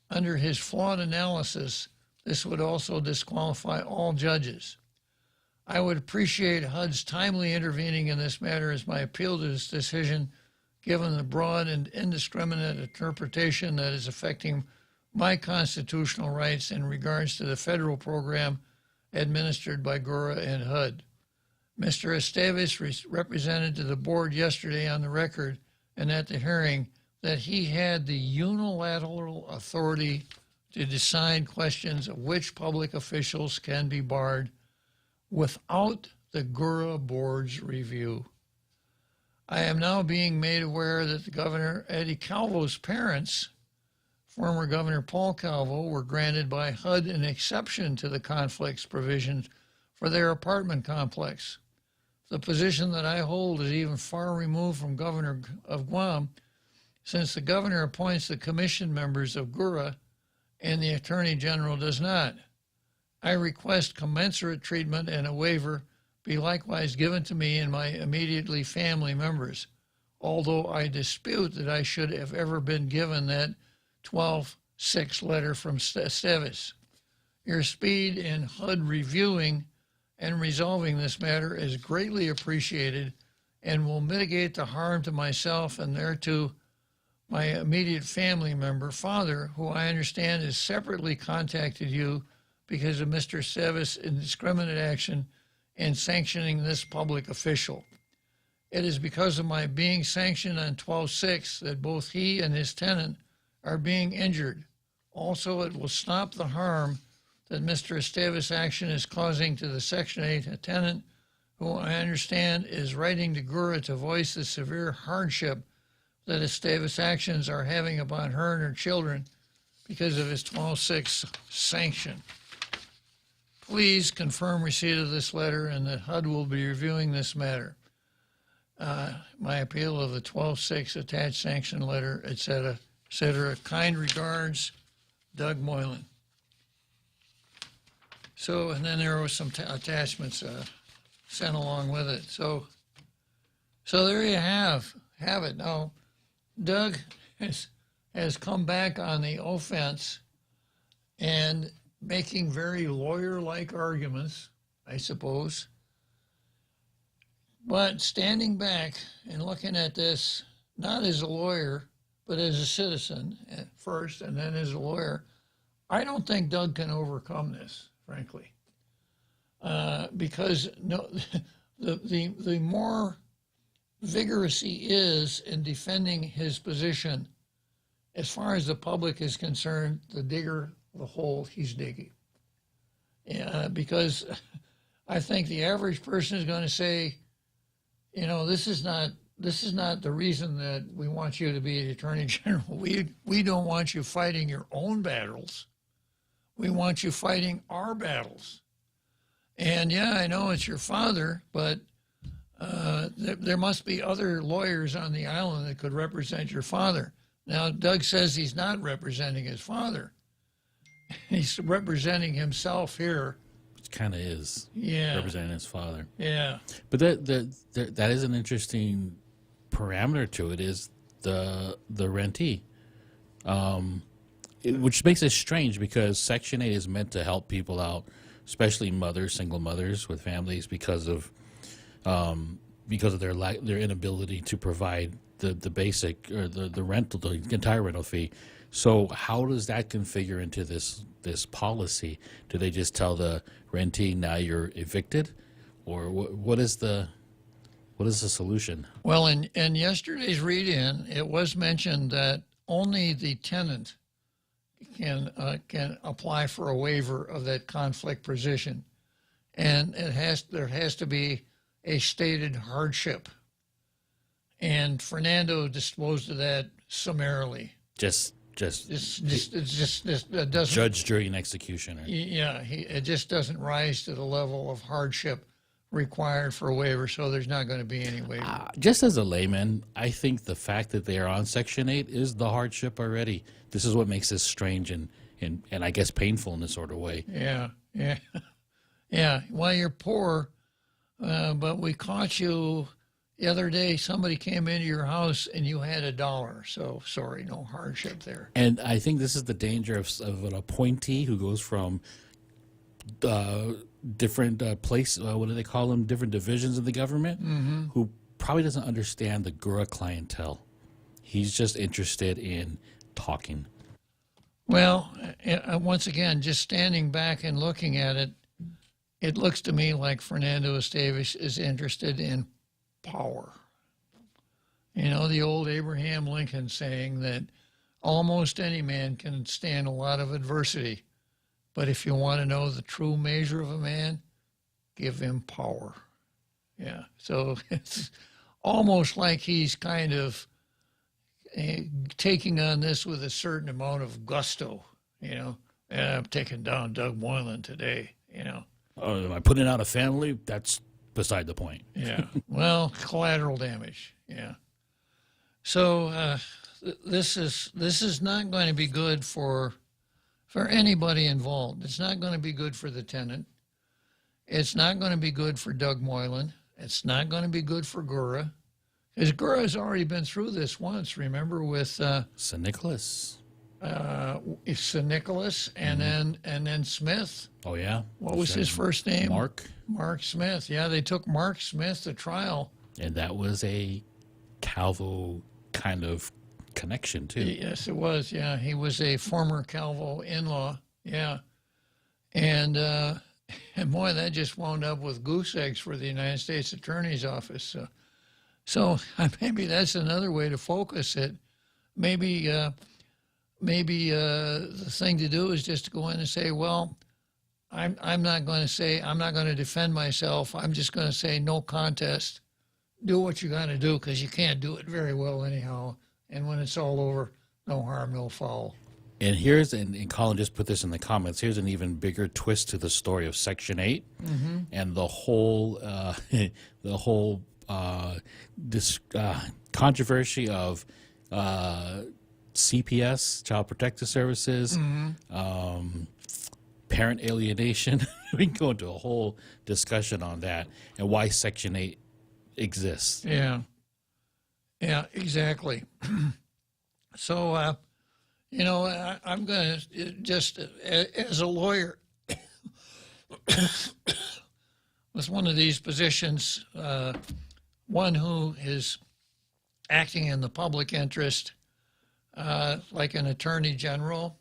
Under his flawed analysis, this would also disqualify all judges. I would appreciate HUD's timely intervening in this matter as my appeal to this decision, given the broad and indiscriminate interpretation that is affecting my constitutional rights in regards to the federal program administered by GURA and HUD. Mr. Esteves represented to the board yesterday on the record and at the hearing that he had the unilateral authority to decide questions of which public officials can be barred without the GURA board's review. I am now being made aware that the Governor Eddie Calvo's parents, former Governor Paul Calvo, were granted by HUD an exception to the conflicts provisions for their apartment complex. The position that I hold is even far removed from Governor of Guam, since the governor appoints the commission members of GURA and the Attorney General does not. I request commensurate treatment and a waiver be likewise given to me and my immediately family members, although I dispute that I should have ever been given that 12-6 letter from Esteves. Your speed in HUD reviewing and resolving this matter is greatly appreciated and will mitigate the harm to myself and thereto my immediate family member, father, who I understand has separately contacted you because of Mr. Esteves' indiscriminate action in sanctioning this public official. It is because of my being sanctioned on 12-6 that both he and his tenant are being injured. Also, it will stop the harm that Mr. Esteves' action is causing to the Section 8 tenant, who I understand is writing to GURA to voice the severe hardship that Esteves' actions are having upon her and her children because of his 12-6 sanction. Please confirm receipt of this letter and that HUD will be reviewing this matter. My appeal of the 12-6 attached sanction letter, etc., etc. Kind regards, Doug Moylan. So, and then there were some attachments sent along with it. So there you have it. Now, Doug has come back on the offense and making very lawyer-like arguments, I suppose, but standing back and looking at this, not as a lawyer, but as a citizen at first, and then as a lawyer, I don't think Doug can overcome this, frankly, because the more vigorous he is in defending his position, as far as the public is concerned, the digger the hole he's digging. Because I think the average person is going to say, you know, this is not this is not the reason that we want you to be the Attorney General. We don't want you fighting your own battles. We want you fighting our battles. And yeah, I know it's your father, but there must be other lawyers on the island that could represent your father. Now, Doug says he's not representing his father. He's representing himself here. It kind of is. Yeah. Representing his father. Yeah. But that is an interesting parameter to it, is the rentee. Which makes it strange, because Section 8 is meant to help people out, especially mothers, single mothers with families, because of their inability to provide the basic, or the rental, the entire rental fee. So how does that configure into this policy? Do they just tell the rentee, now you're evicted, or what is the solution? Well, in yesterday's read-in, it was mentioned that only the tenant can apply for a waiver of that conflict position, and there has to be a stated hardship. And Fernando disposed of that summarily. Just It doesn't, judge, jury, and executioner. Yeah, it just doesn't rise to the level of hardship required for a waiver, so there's not going to be any waiver. Just as a layman, I think the fact that they are on Section 8 is the hardship already. This is what makes this strange and I guess painful in a sort of way. Yeah. Yeah, well, you're poor, but we caught you the other day. Somebody came into your house and you had $1. So sorry, no hardship there. And I think this is the danger of an appointee who goes from different what do they call them? Different divisions of the government, who probably doesn't understand the Gura clientele. He's just interested in talking. Well, once again, just standing back and looking at it, it looks to me like Fernando Esteves is interested in power. You know, the old Abraham Lincoln saying that almost any man can stand a lot of adversity, but if you want to know the true measure of a man, give him power. Yeah, so it's almost like he's kind of taking on this with a certain amount of gusto, you know. And I'm taking down Doug Moylan today, you know. Oh, am I putting out a family? That's beside the point. Yeah. Well, collateral damage. Yeah. So this is not going to be good for anybody involved. It's not going to be good for the tenant. It's not going to be good for Doug Moylan. It's not going to be good for Gura, because Gura has already been through this once. Remember with St. Nicholas. St. Nicholas, and then Smith. Oh yeah. What was his first name? Mark Smith. Yeah, they took Mark Smith to trial. And that was a Calvo kind of connection too. Yes, it was. Yeah, he was a former Calvo in-law. Yeah, and boy, that just wound up with goose eggs for the United States Attorney's Office. So maybe that's another way to focus it. Maybe the thing to do is just to go in and say, well, I'm not going to defend myself. I'm just going to say no contest. Do what you got to do, because you can't do it very well anyhow. And when it's all over, no harm, no foul. And here's, and Colin just put this in the comments, here's an even bigger twist to the story of Section 8 and the whole controversy of CPS, Child Protective Services, parent alienation. We can go into a whole discussion on that and why Section 8 exists. Yeah, exactly. So, you know, I'm going to just, as a lawyer, with one of these positions, one who is acting in the public interest, like an attorney general,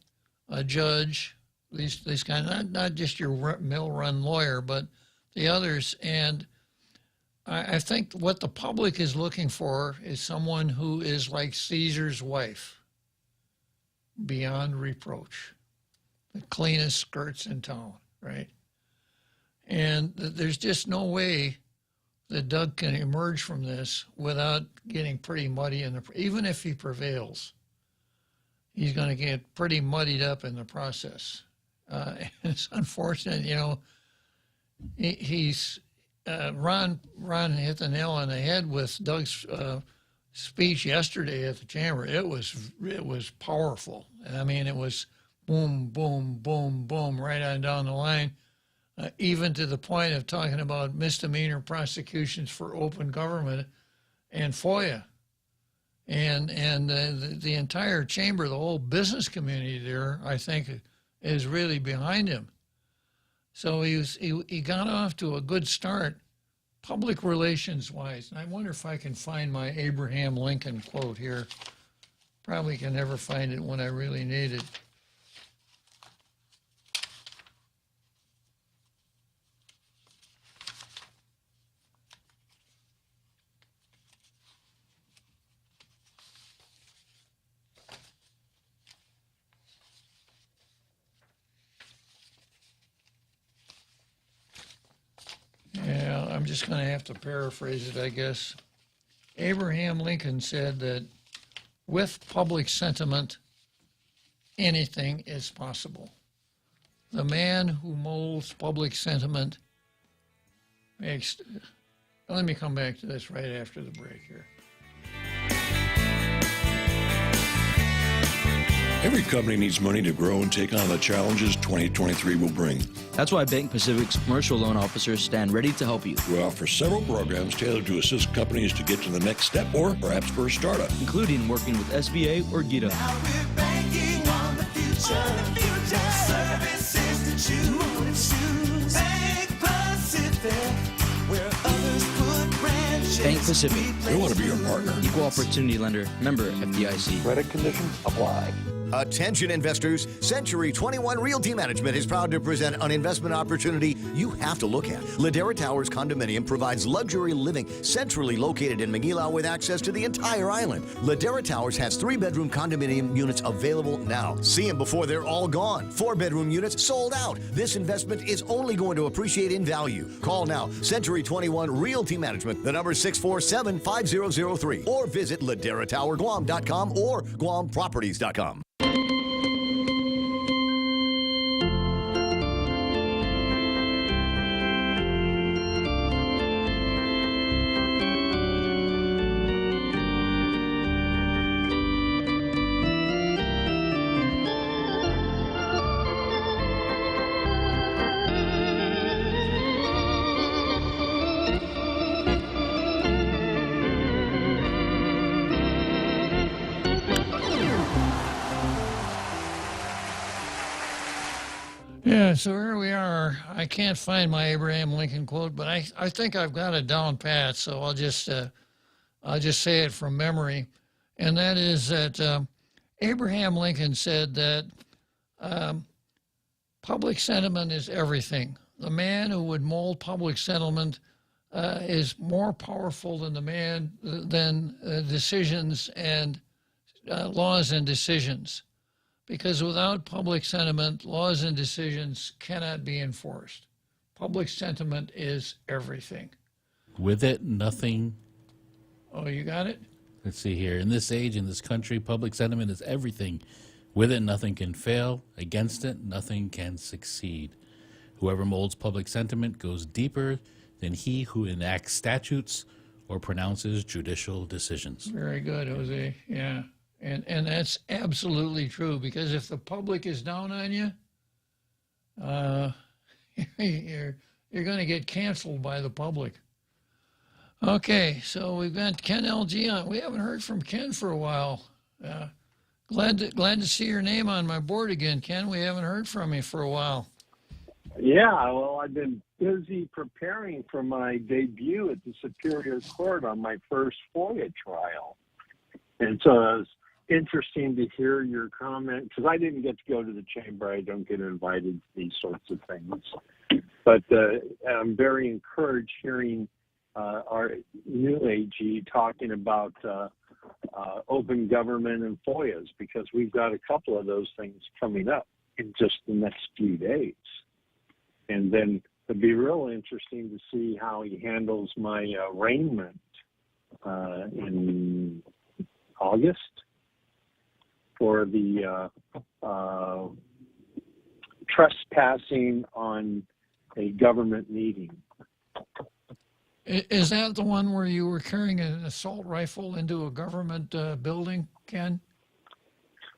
a judge, these kind of, not just your mill-run lawyer, but the others. And I think what the public is looking for is someone who is like Caesar's wife, beyond reproach, the cleanest skirts in town, right? And there's just no way that Doug can emerge from this without getting pretty muddy even if he prevails. He's going to get pretty muddied up in the process. It's unfortunate, you know. Ron hit the nail on the head with Doug's speech yesterday at the chamber. It was powerful. I mean, it was boom, boom, boom, boom, right on down the line, even to the point of talking about misdemeanor prosecutions for open government and FOIA. And the entire chamber, the whole business community there, I think, is really behind him. So he got off to a good start, public relations wise. And I wonder if I can find my Abraham Lincoln quote here. Probably can never find it when I really need it. Yeah, I'm just going to have to paraphrase it, I guess. Abraham Lincoln said that with public sentiment, anything is possible. The man who molds public sentiment makes... Let me come back to this right after the break here. Every company needs money to grow and take on the challenges 2023 will bring. That's why Bank Pacific's commercial loan officers stand ready to help you. We offer several programs tailored to assist companies to get to the next step or perhaps for a startup, including working with SBA or GITA. Now we're banking on the future. Services that you want to choose. Bank Pacific, where others put branches. Bank Pacific. We want to be your partner. Equal opportunity lender. Member FDIC. Credit conditions apply. Attention investors, Century 21 Realty Management is proud to present an investment opportunity you have to look at. Ladera Towers Condominium provides luxury living centrally located in Manila with access to the entire island. Ladera Towers has 3-bedroom condominium units available now. See them before they're all gone. 4-bedroom units sold out. This investment is only going to appreciate in value. Call now, Century 21 Realty Management. The number is 647-5003 or visit laderatowerguam.com or guamproperties.com. Yeah, so here we are. I can't find my Abraham Lincoln quote, but I think I've got it down pat, so I'll just say it from memory. And that is that Abraham Lincoln said that public sentiment is everything. The man who would mold public sentiment is more powerful than decisions and laws and decisions. Because without public sentiment, laws and decisions cannot be enforced. Public sentiment is everything. With it, nothing. Oh, you got it? Let's see here. In this age, in this country, public sentiment is everything. With it, nothing can fail. Against it, nothing can succeed. Whoever molds public sentiment goes deeper than he who enacts statutes or pronounces judicial decisions. Very good, Jose. Yeah. And that's absolutely true, because if the public is down on you, you're going to get canceled by the public. Okay, so we've got Ken LG on. We haven't heard from Ken for a while. Glad to see your name on my board again, Ken. We haven't heard from you for a while. Yeah, well, I've been busy preparing for my debut at the Superior Court on my first FOIA trial. And so it's interesting to hear your comment, because I didn't get to go to the chamber. I don't get invited to these sorts of things. But I'm very encouraged hearing our new AG talking about open government and FOIAs, because we've got a couple of those things coming up in just the next few days. And then it'd be real interesting to see how he handles my arraignment in August for the trespassing on a government meeting. Is that the one where you were carrying an assault rifle into a government building, Ken?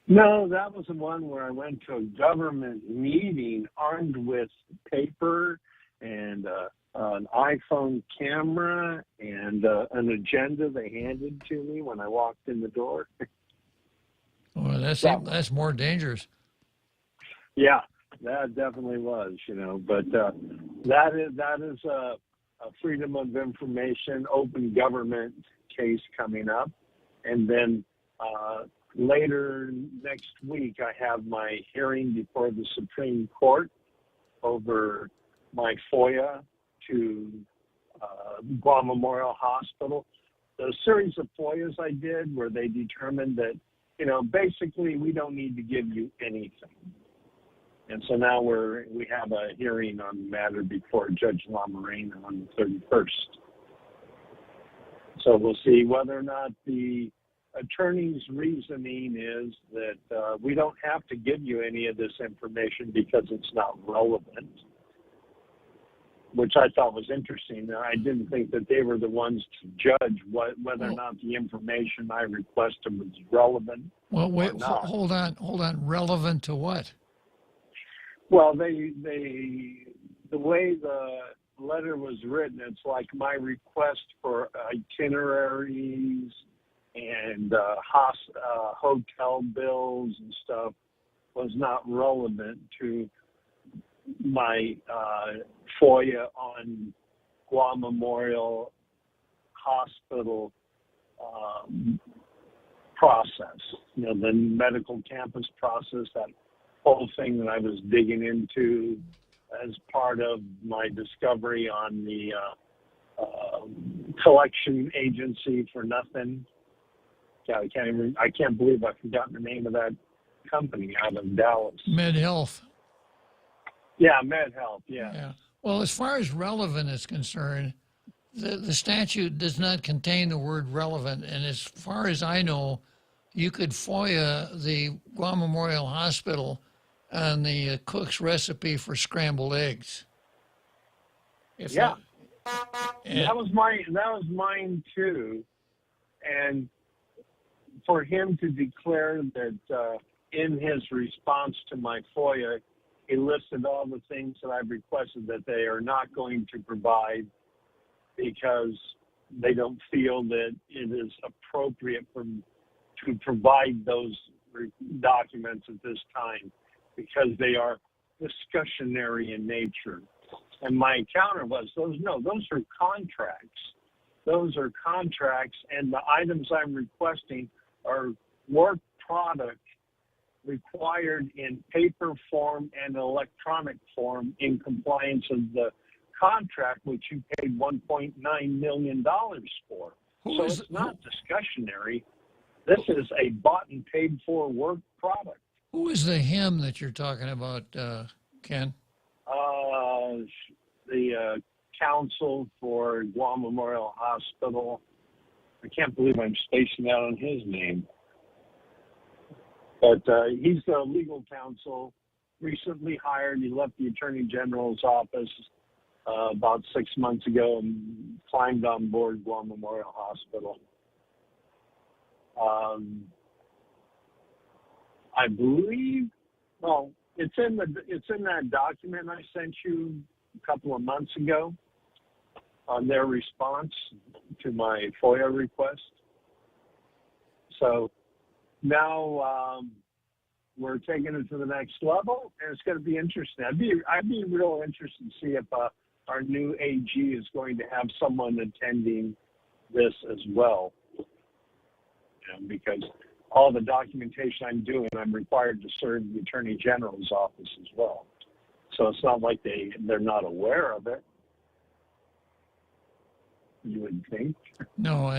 No, that was the one where I went to a government meeting armed with paper and an iPhone camera and an agenda they handed to me when I walked in the door. Well, that's more dangerous. Yeah, that definitely was, but that is a freedom of information, open government case coming up. And then later next week, I have my hearing before the Supreme Court over my FOIA to Guam Memorial Hospital. The series of FOIAs I did where they determined that, basically we don't need to give you anything. And so now we have a hearing on the matter before Judge LaMorena on the 31st. So we'll see whether or not the attorney's reasoning is that we don't have to give you any of this information because it's not relevant, which I thought was interesting. I didn't think that they were the ones to judge whether or not the information I requested was relevant. Well, wait, hold on. Relevant to what? Well, the way the letter was written, it's like my request for itineraries and hotel bills and stuff was not relevant to my FOIA on Guam Memorial Hospital process. The medical campus process, that whole thing that I was digging into as part of my discovery on the collection agency for nothing. Yeah, I can't believe I've forgotten the name of that company out of Dallas. MedHealth. Yeah, MedHealth, yeah. Well, as far as relevant is concerned, the statute does not contain the word relevant. And as far as I know, you could FOIA the Guam Memorial Hospital on the cook's recipe for scrambled eggs. That was mine too. And for him to declare that in his response to my FOIA, he listed all the things that I've requested that they are not going to provide because they don't feel that it is appropriate to provide those documents at this time because they are discussionary in nature. And my counter was, those are contracts. Those are contracts, and the items I'm requesting are work product required in paper form and electronic form in compliance of the contract, which you paid $1.9 million for. So it's not discussionary. This is a bought and paid for work product. Who is the him that you're talking about, Ken? The counsel for Guam Memorial Hospital. I can't believe I'm spacing out on his name. But he's the legal counsel, recently hired. He left the Attorney General's office about 6 months ago and climbed on board Guam Memorial Hospital. I believe, it's in that document I sent you a couple of months ago on their response to my FOIA request. So now we're taking it to the next level, and it's going to be interesting. I'd be real interested to see if our new AG is going to have someone attending this as well, because all the documentation I'm doing, I'm required to serve the Attorney General's office as well. So it's not like they're not aware of it, you would think. No,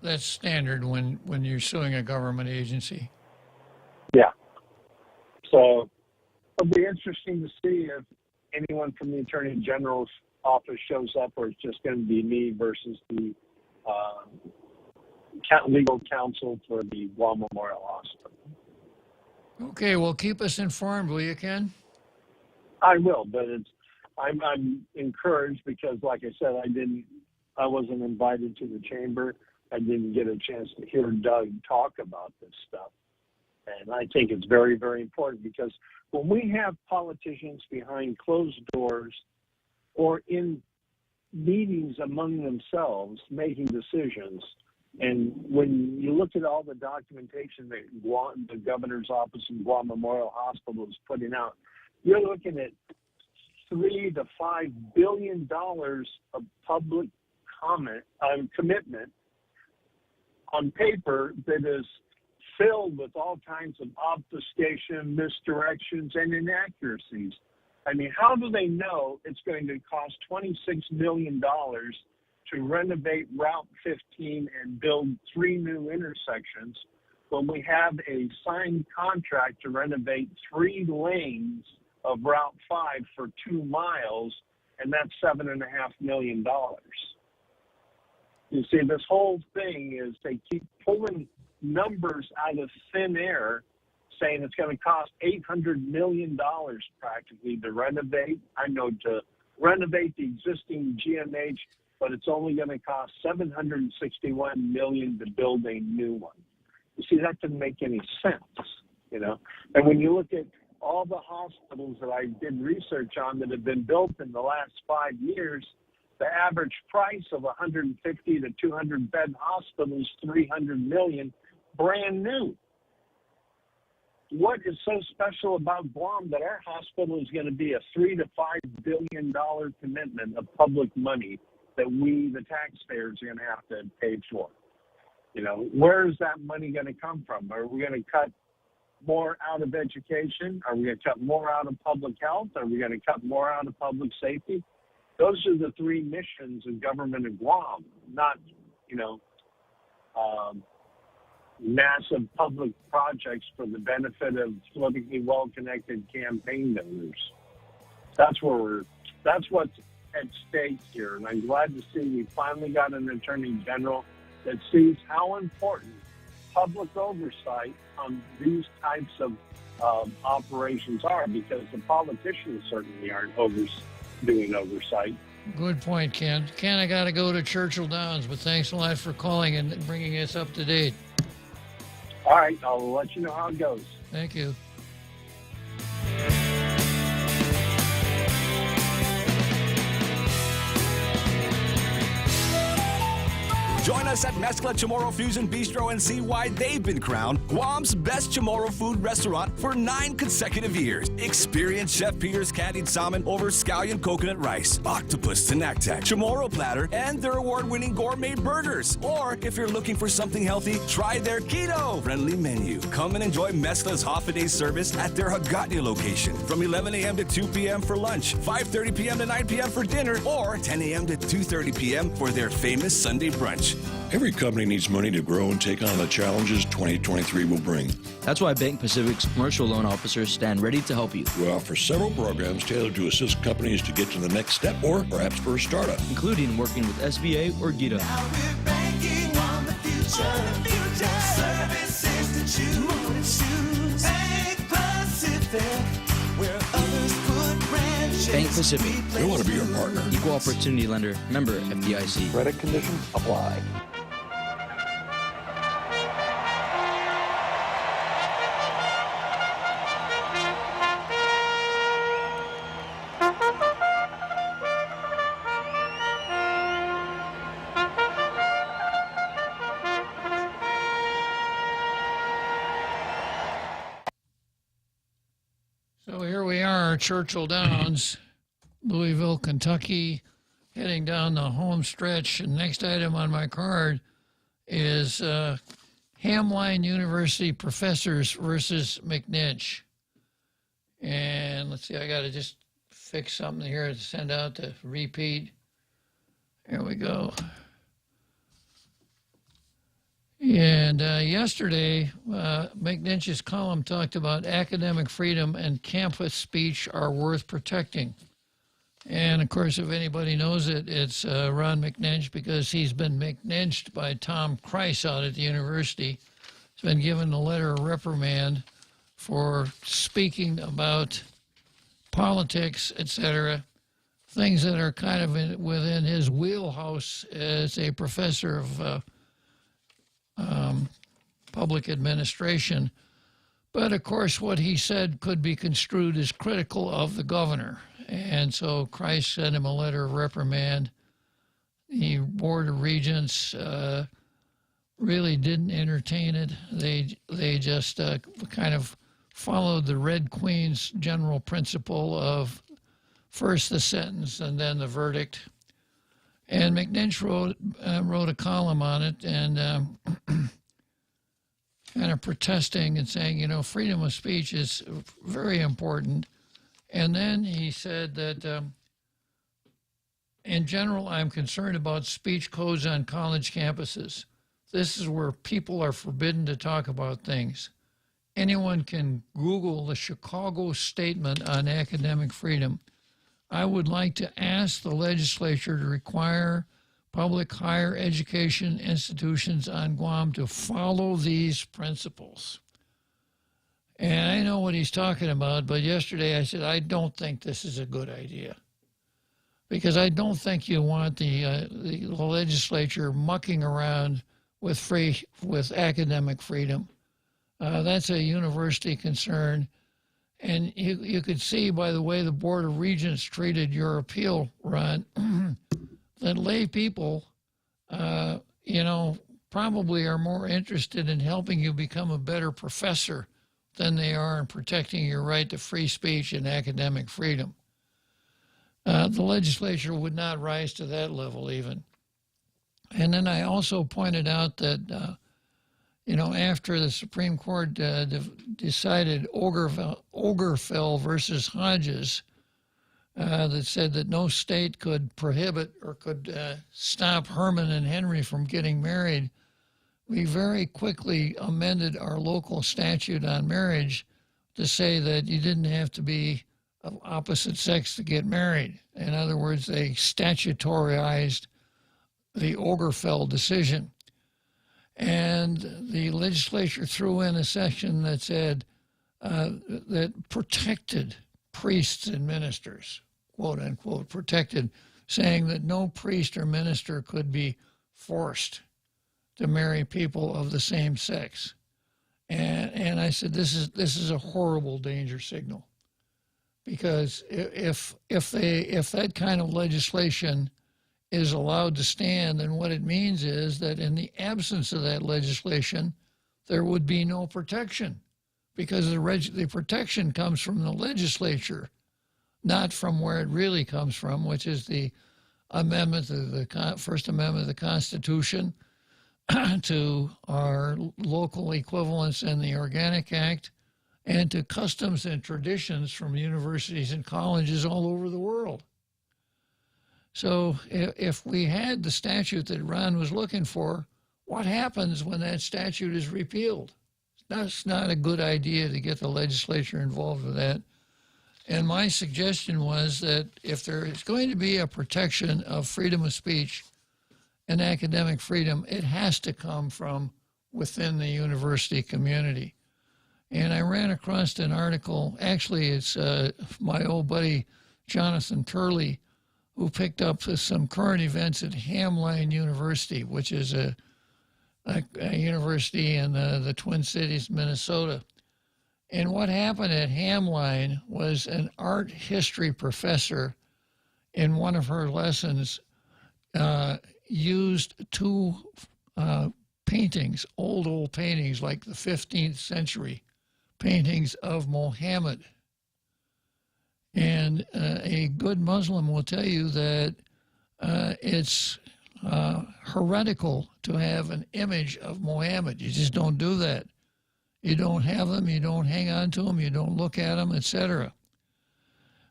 that's standard when you're suing a government agency. Yeah. So it'll be interesting to see if anyone from the Attorney General's office shows up, or it's just going to be me versus the legal counsel for the Guam Memorial Hospital. Okay, well, keep us informed, will you, Ken? I will, but I'm encouraged because, like I said, I wasn't invited to the chamber. I didn't get a chance to hear Doug talk about this stuff. And I think it's very, very important because when we have politicians behind closed doors or in meetings among themselves making decisions, and when you look at all the documentation that the governor's office and Guam Memorial Hospital is putting out, you're looking at $3 to $5 billion of public commitment on paper that is filled with all kinds of obfuscation, misdirections, and inaccuracies. I mean, how do they know it's going to cost $26 million to renovate Route 15 and build 3 new intersections when we have a signed contract to renovate 3 lanes of Route 5 for 2 miles, and that's $7.5 million? You see, this whole thing is they keep pulling numbers out of thin air, saying it's going to cost $800 million practically to renovate. I know to renovate the existing GMH, but it's only going to cost $761 million to build a new one. You see, that doesn't make any sense, you know. And when you look at all the hospitals that I did research on that have been built in the last 5 years, the average price of 150 to 200 bed hospital is $300 million, brand new. What is so special about Guam that our hospital is going to be a $3 to $5 billion commitment of public money that we, the taxpayers, are going to have to pay for? You know, where is that money going to come from? Are we going to cut more out of education? Are we going to cut more out of public health? Are we going to cut more out of public safety? Those are the 3 missions of government of Guam, not, you know, massive public projects for the benefit of politically well-connected campaign donors. That's what's at stake here. And I'm glad to see we finally got an Attorney General that sees how important public oversight on these types of operations are, because the politicians certainly aren't doing oversight. Good point, Ken. Ken, I got to go to Churchill Downs, but thanks a lot for calling and bringing us up to date. All right, I'll let you know how it goes. Thank you. Join us at Mezcla Chamorro Fusion Bistro and see why they've been crowned Guam's best Chamorro food restaurant for 9 consecutive years. Experience Chef Peter's candied salmon over scallion coconut rice, octopus tinactac, Chamorro platter, and their award-winning gourmet burgers. Or if you're looking for something healthy, try their keto-friendly menu. Come and enjoy Mezcla's half-a-day service at their Hagatna location from 11 a.m. to 2 p.m. for lunch, 5:30 p.m. to 9 p.m. for dinner, or 10 a.m. to 2:30 p.m. for their famous Sunday brunch. Every company needs money to grow and take on the challenges 2023 will bring. That's why Bank Pacific's commercial loan officers stand ready to help you. We offer several programs tailored to assist companies to get to the next step or perhaps for a startup, including working with SBA or GITA. Now we're banking on the future. Services to choose. Bank Pacific, where others put branches. Bank Pacific. We want to be your partner. Equal opportunity lender. Member FDIC. Credit conditions apply. So here we are, Churchill Downs, Louisville, Kentucky, heading down the home stretch. And next item on my card is Hamline University professors versus McNinch. And let's see, I got to just fix something here to send out to repeat. Here we go. And yesterday, McNinch's column talked about academic freedom and campus speech are worth protecting. And, of course, if anybody knows it, it's Ron McNinch, because he's been McNinched by Tom Price out at the university. He's been given a letter of reprimand for speaking about politics, etc., things that are kind of within his wheelhouse as a professor of public administration. But, of course, what he said could be construed as critical of the governor. And so Christ sent him a letter of reprimand. The Board of Regents really didn't entertain it. They just kind of followed the Red Queen's general principle of first the sentence and then the verdict. And McNinch wrote a column on it and kind of protesting and saying, you know, freedom of speech is very important. And then he said that, in general, I'm concerned about speech codes on college campuses. This is where people are forbidden to talk about things. Anyone can Google the Chicago Statement on Academic Freedom. I would like to ask the legislature to require public higher education institutions on Guam to follow these principles. And I know what he's talking about, but yesterday I said, I don't think this is a good idea. Because I don't think you want the legislature mucking around with academic freedom. That's a university concern. And you could see by the way the Board of Regents treated your appeal, Ron, that lay people, probably are more interested in helping you become a better professor than they are in protecting your right to free speech and academic freedom. The legislature would not rise to that level even. And then I also pointed out that, after the Supreme Court decided Ogerfell versus Hodges, that said that no state could prohibit or could stop Herman and Henry from getting married, we very quickly amended our local statute on marriage to say that you didn't have to be of opposite sex to get married. In other words, they statutorized the Ogerfell decision. And the legislature threw in a section that said that protected priests and ministers, quote unquote, protected, saying that no priest or minister could be forced to marry people of the same sex. And I said, this is a horrible danger signal, because if that kind of legislation is allowed to stand, then what it means is that in the absence of that legislation, there would be no protection, because the protection comes from the legislature, not from where it really comes from, which is the amendment of the First Amendment of the Constitution, to our local equivalents in the Organic Act, and to customs and traditions from universities and colleges all over the world. So if we had the statute that Ron was looking for, what happens when that statute is repealed? That's not a good idea to get the legislature involved with that. And my suggestion was that if there is going to be a protection of freedom of speech and academic freedom, it has to come from within the university community. And I ran across an article, actually it's my old buddy Jonathan Turley, who picked up some current events at Hamline University, which is a university in the Twin Cities, Minnesota. And what happened at Hamline was an art history professor in one of her lessons used two paintings, old paintings like the 15th century paintings of Mohammed. And a good Muslim will tell you that it's heretical to have an image of Mohammed. You just don't do that. You don't have them, you don't hang on to them, you don't look at them, etc.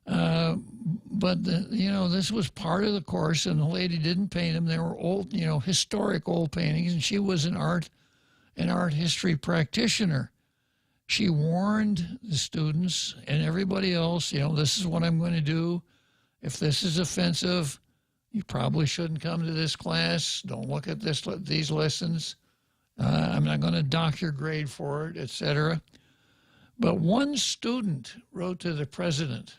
But this was part of the course, and the lady didn't paint them. They were old, historic old paintings, and she was an art history practitioner. She warned the students and everybody else, this is what I'm going to do. if this is offensive, you probably shouldn't come to this class. Don't look at these lessons. I'm not going to dock your grade for it, etc. But one student wrote to the president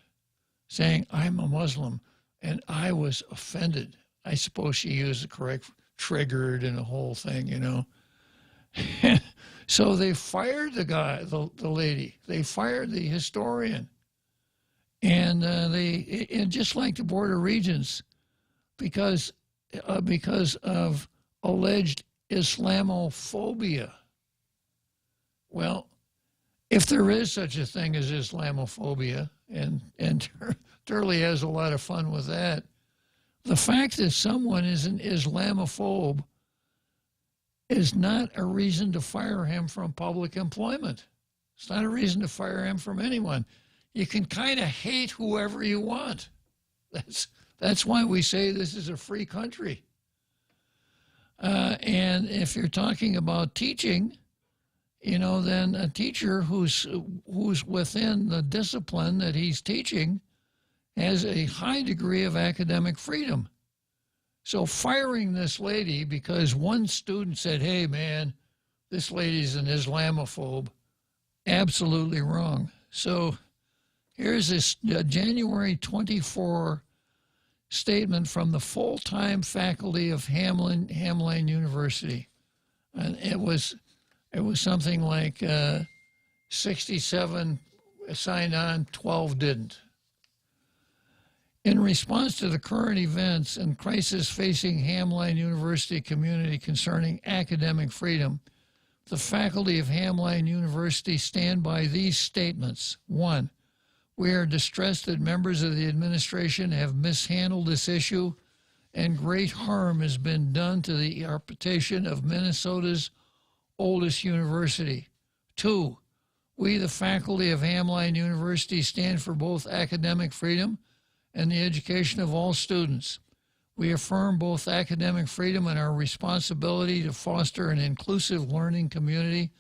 saying, I'm a Muslim, and I was offended. I suppose she used the correct triggered and the whole thing, you know. So they fired the guy, the lady. They fired the historian. And just like the Board of Regents, because of alleged Islamophobia. Well, if there is such a thing as Islamophobia, and Turley has a lot of fun with that, the fact that someone is an Islamophobe is not a reason to fire him from public employment. It's not a reason to fire him from anyone. You can kind of hate whoever you want. That's why we say this is a free country. And if you're talking about teaching, you know, then a teacher who's within the discipline that he's teaching has a high degree of academic freedom. So firing this lady because one student said, hey, man, this lady's an Islamophobe, absolutely wrong. So here's this January 24 statement from the full-time faculty of Hamline University. And it was something like 67 signed on, 12 didn't. In response to the current events and crisis facing Hamline University community concerning academic freedom, the faculty of Hamline University stand by these statements. 1, we are distressed that members of the administration have mishandled this issue and great harm has been done to the reputation of Minnesota's oldest university. 2, we, the faculty of Hamline University, stand for both academic freedom and the education of all students. We affirm both academic freedom and our responsibility to foster an inclusive learning community.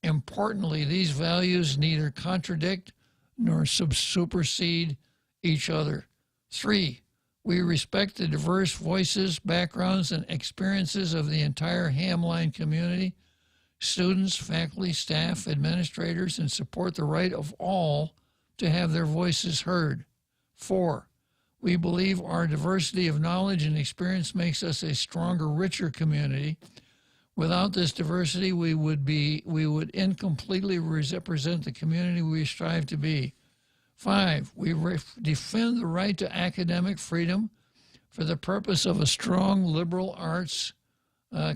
Importantly, these values neither contradict nor supersede each other. 3, we respect the diverse voices, backgrounds, and experiences of the entire Hamline community, students, faculty, staff, administrators, and support the right of all to have their voices heard. 4, we believe our diversity of knowledge and experience makes us a stronger, richer community. Without this diversity, we would incompletely represent the community we strive to be. 5, we defend the right to academic freedom for the purpose of a strong liberal arts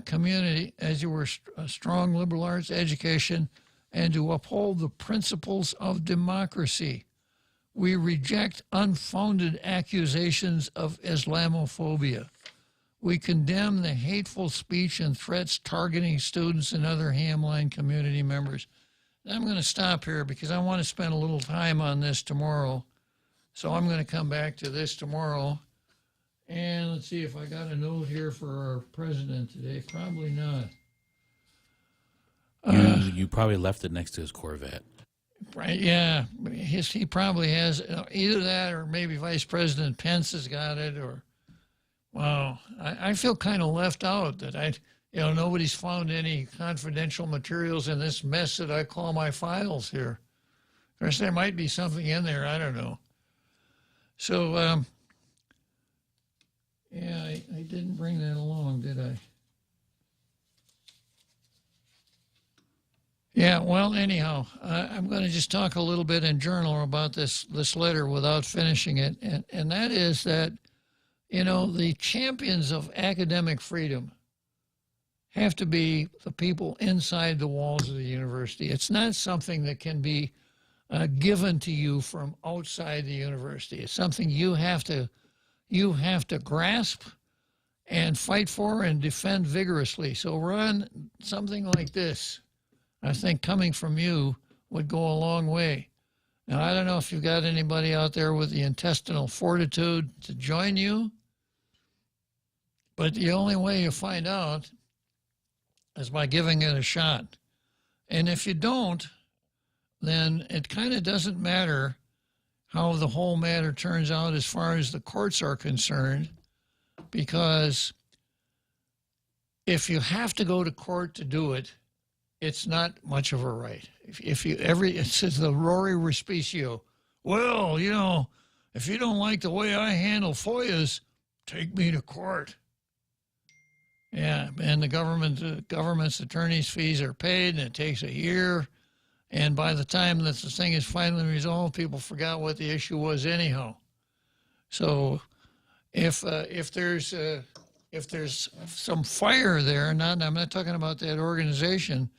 community, as you were a strong liberal arts education, and to uphold the principles of democracy. We reject unfounded accusations of Islamophobia. We condemn the hateful speech and threats targeting students and other Hamline community members. I'm going to stop here because I want to spend a little time on this tomorrow. So I'm going to come back to this tomorrow. And let's see if I got a note here for our president today. Probably not. You probably left it next to his Corvette. Right, yeah. He probably has either that or maybe Vice President Pence has got it. Or, wow, I feel kind of left out that nobody's found any confidential materials in this mess that I call my files here. Of course, there might be something in there. I don't know. So, yeah, I didn't bring that along, did I? Yeah, well, anyhow, I'm going to just talk a little bit in journal about this letter without finishing it. And that is that, the champions of academic freedom have to be the people inside the walls of the university. It's not something that can be given to you from outside the university. It's something you have to grasp and fight for and defend vigorously. So, Ron, something like this, I think coming from you would go a long way. Now, I don't know if you've got anybody out there with the intestinal fortitude to join you, but the only way you find out is by giving it a shot. And if you don't, then it kind of doesn't matter how the whole matter turns out as far as the courts are concerned, because if you have to go to court to do it, it's not much of a right. It says the Rory Respicio, well, you know, if you don't like the way I handle FOIAs, take me to court. Yeah, and the government's attorney's fees are paid, and it takes a year. And by the time that the thing is finally resolved, people forgot what the issue was anyhow. So, if there's some fire there, I'm not talking about that organization,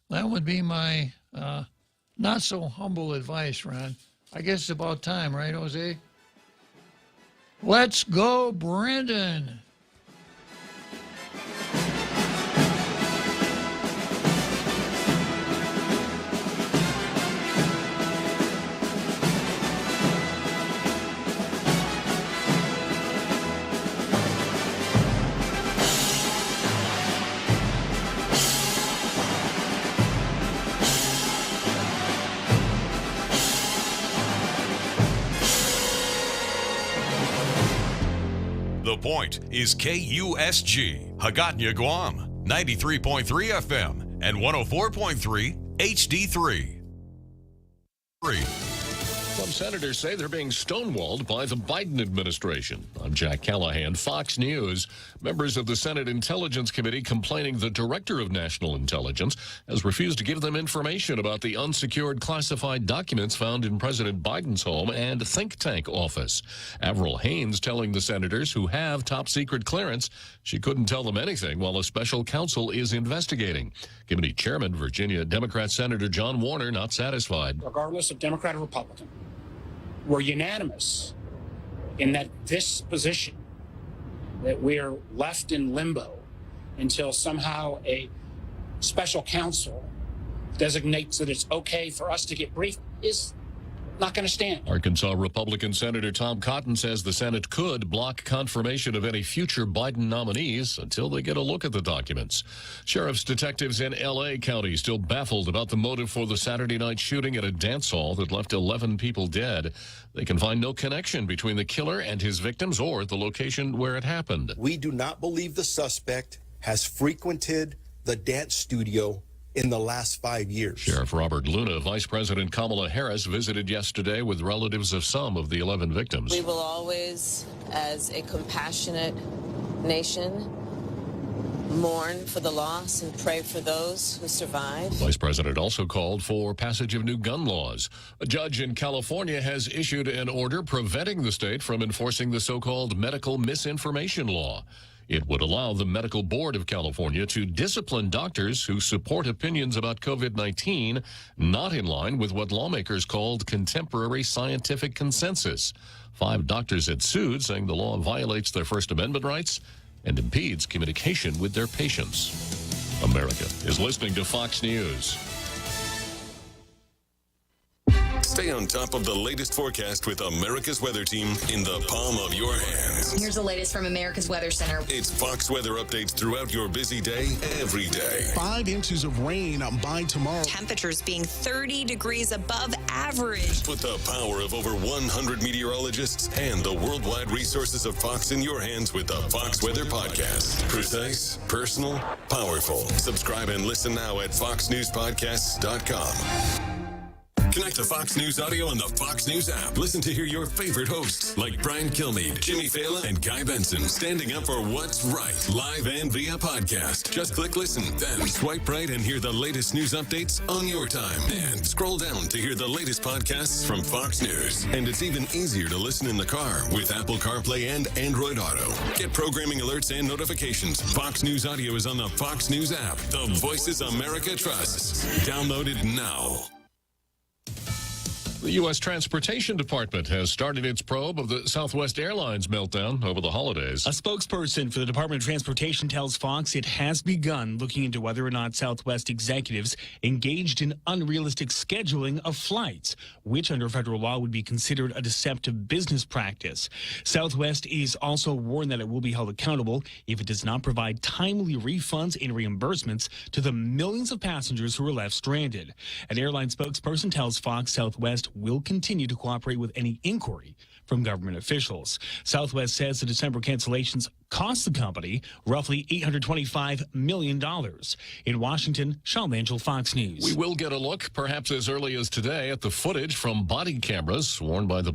that would be my not so humble advice, Ron. I guess it's about time, right, Jose? Let's go, Brendan. The Point is KUSG, Hagåtña, Guam, 93.3 FM and 104.3 HD3. Some senators say they're being stonewalled by the Biden administration. I'm Jack Callahan, Fox News. Members of the Senate Intelligence Committee complaining the Director of National Intelligence has refused to give them information about the unsecured classified documents found in President Biden's home and think tank office. Avril Haines telling the senators who have top secret clearance she couldn't tell them anything while a special counsel is investigating. Committee Chairman, Virginia Democrat Senator John Warner, not satisfied. Regardless of Democrat or Republican, we're unanimous in that this position, that we are left in limbo until somehow a special counsel designates that it's okay for us to get briefed, is not going to stand. Arkansas Republican Senator Tom Cotton says the Senate could block confirmation of any future Biden nominees until they get a look at the documents. Sheriff's detectives in L.A. County still baffled about the motive for the Saturday night shooting at a dance hall that left 11 people dead. They can find no connection between the killer and his victims or the location where it happened. We do not believe the suspect has frequented the dance studio in the last 5 years. Sheriff Robert Luna, Vice President Kamala Harris visited yesterday with relatives of some of the 11 victims. We will always, as a compassionate nation, mourn for the loss and pray for those who survived. Vice President also called for passage of new gun laws. A judge in California has issued an order preventing the state from enforcing the so-called medical misinformation law. It would allow the Medical Board of California to discipline doctors who support opinions about COVID-19 not in line with what lawmakers called contemporary scientific consensus. 5 doctors had sued, saying the law violates their First Amendment rights and impedes communication with their patients. America is listening to Fox News. Stay on top of the latest forecast with America's Weather Team in the palm of your hands. Here's the latest from America's Weather Center. It's Fox weather updates throughout your busy day, every day. 5 inches of rain by tomorrow. Temperatures being 30 degrees above average. Put the power of over 100 meteorologists and the worldwide resources of Fox in your hands with the Fox Weather Podcast. Precise, personal, powerful. Subscribe and listen now at foxnewspodcasts.com. Connect to Fox News Audio on the Fox News app. Listen to hear your favorite hosts like Brian Kilmeade, Jimmy Fallon, and Guy Benson standing up for what's right, live and via podcast. Just click listen, then swipe right and hear the latest news updates on your time. And scroll down to hear the latest podcasts from Fox News. And it's even easier to listen in the car with Apple CarPlay and Android Auto. Get programming alerts and notifications. Fox News Audio is on the Fox News app. The voices America trusts. Download it now. The U.S. Transportation Department has started its probe of the Southwest Airlines meltdown over the holidays. A spokesperson for the Department of Transportation tells Fox it has begun looking into whether or not Southwest executives engaged in unrealistic scheduling of flights, which under federal law would be considered a deceptive business practice. Southwest is also warned that it will be held accountable if it does not provide timely refunds and reimbursements to the millions of passengers who were left stranded. An airline spokesperson tells Fox Southwest will continue to cooperate with any inquiry from government officials. Southwest says the December cancellations cost the company roughly $825 million. In Washington, Sean Angel, Fox News. We will get a look, perhaps as early as today, at the footage from body cameras worn by the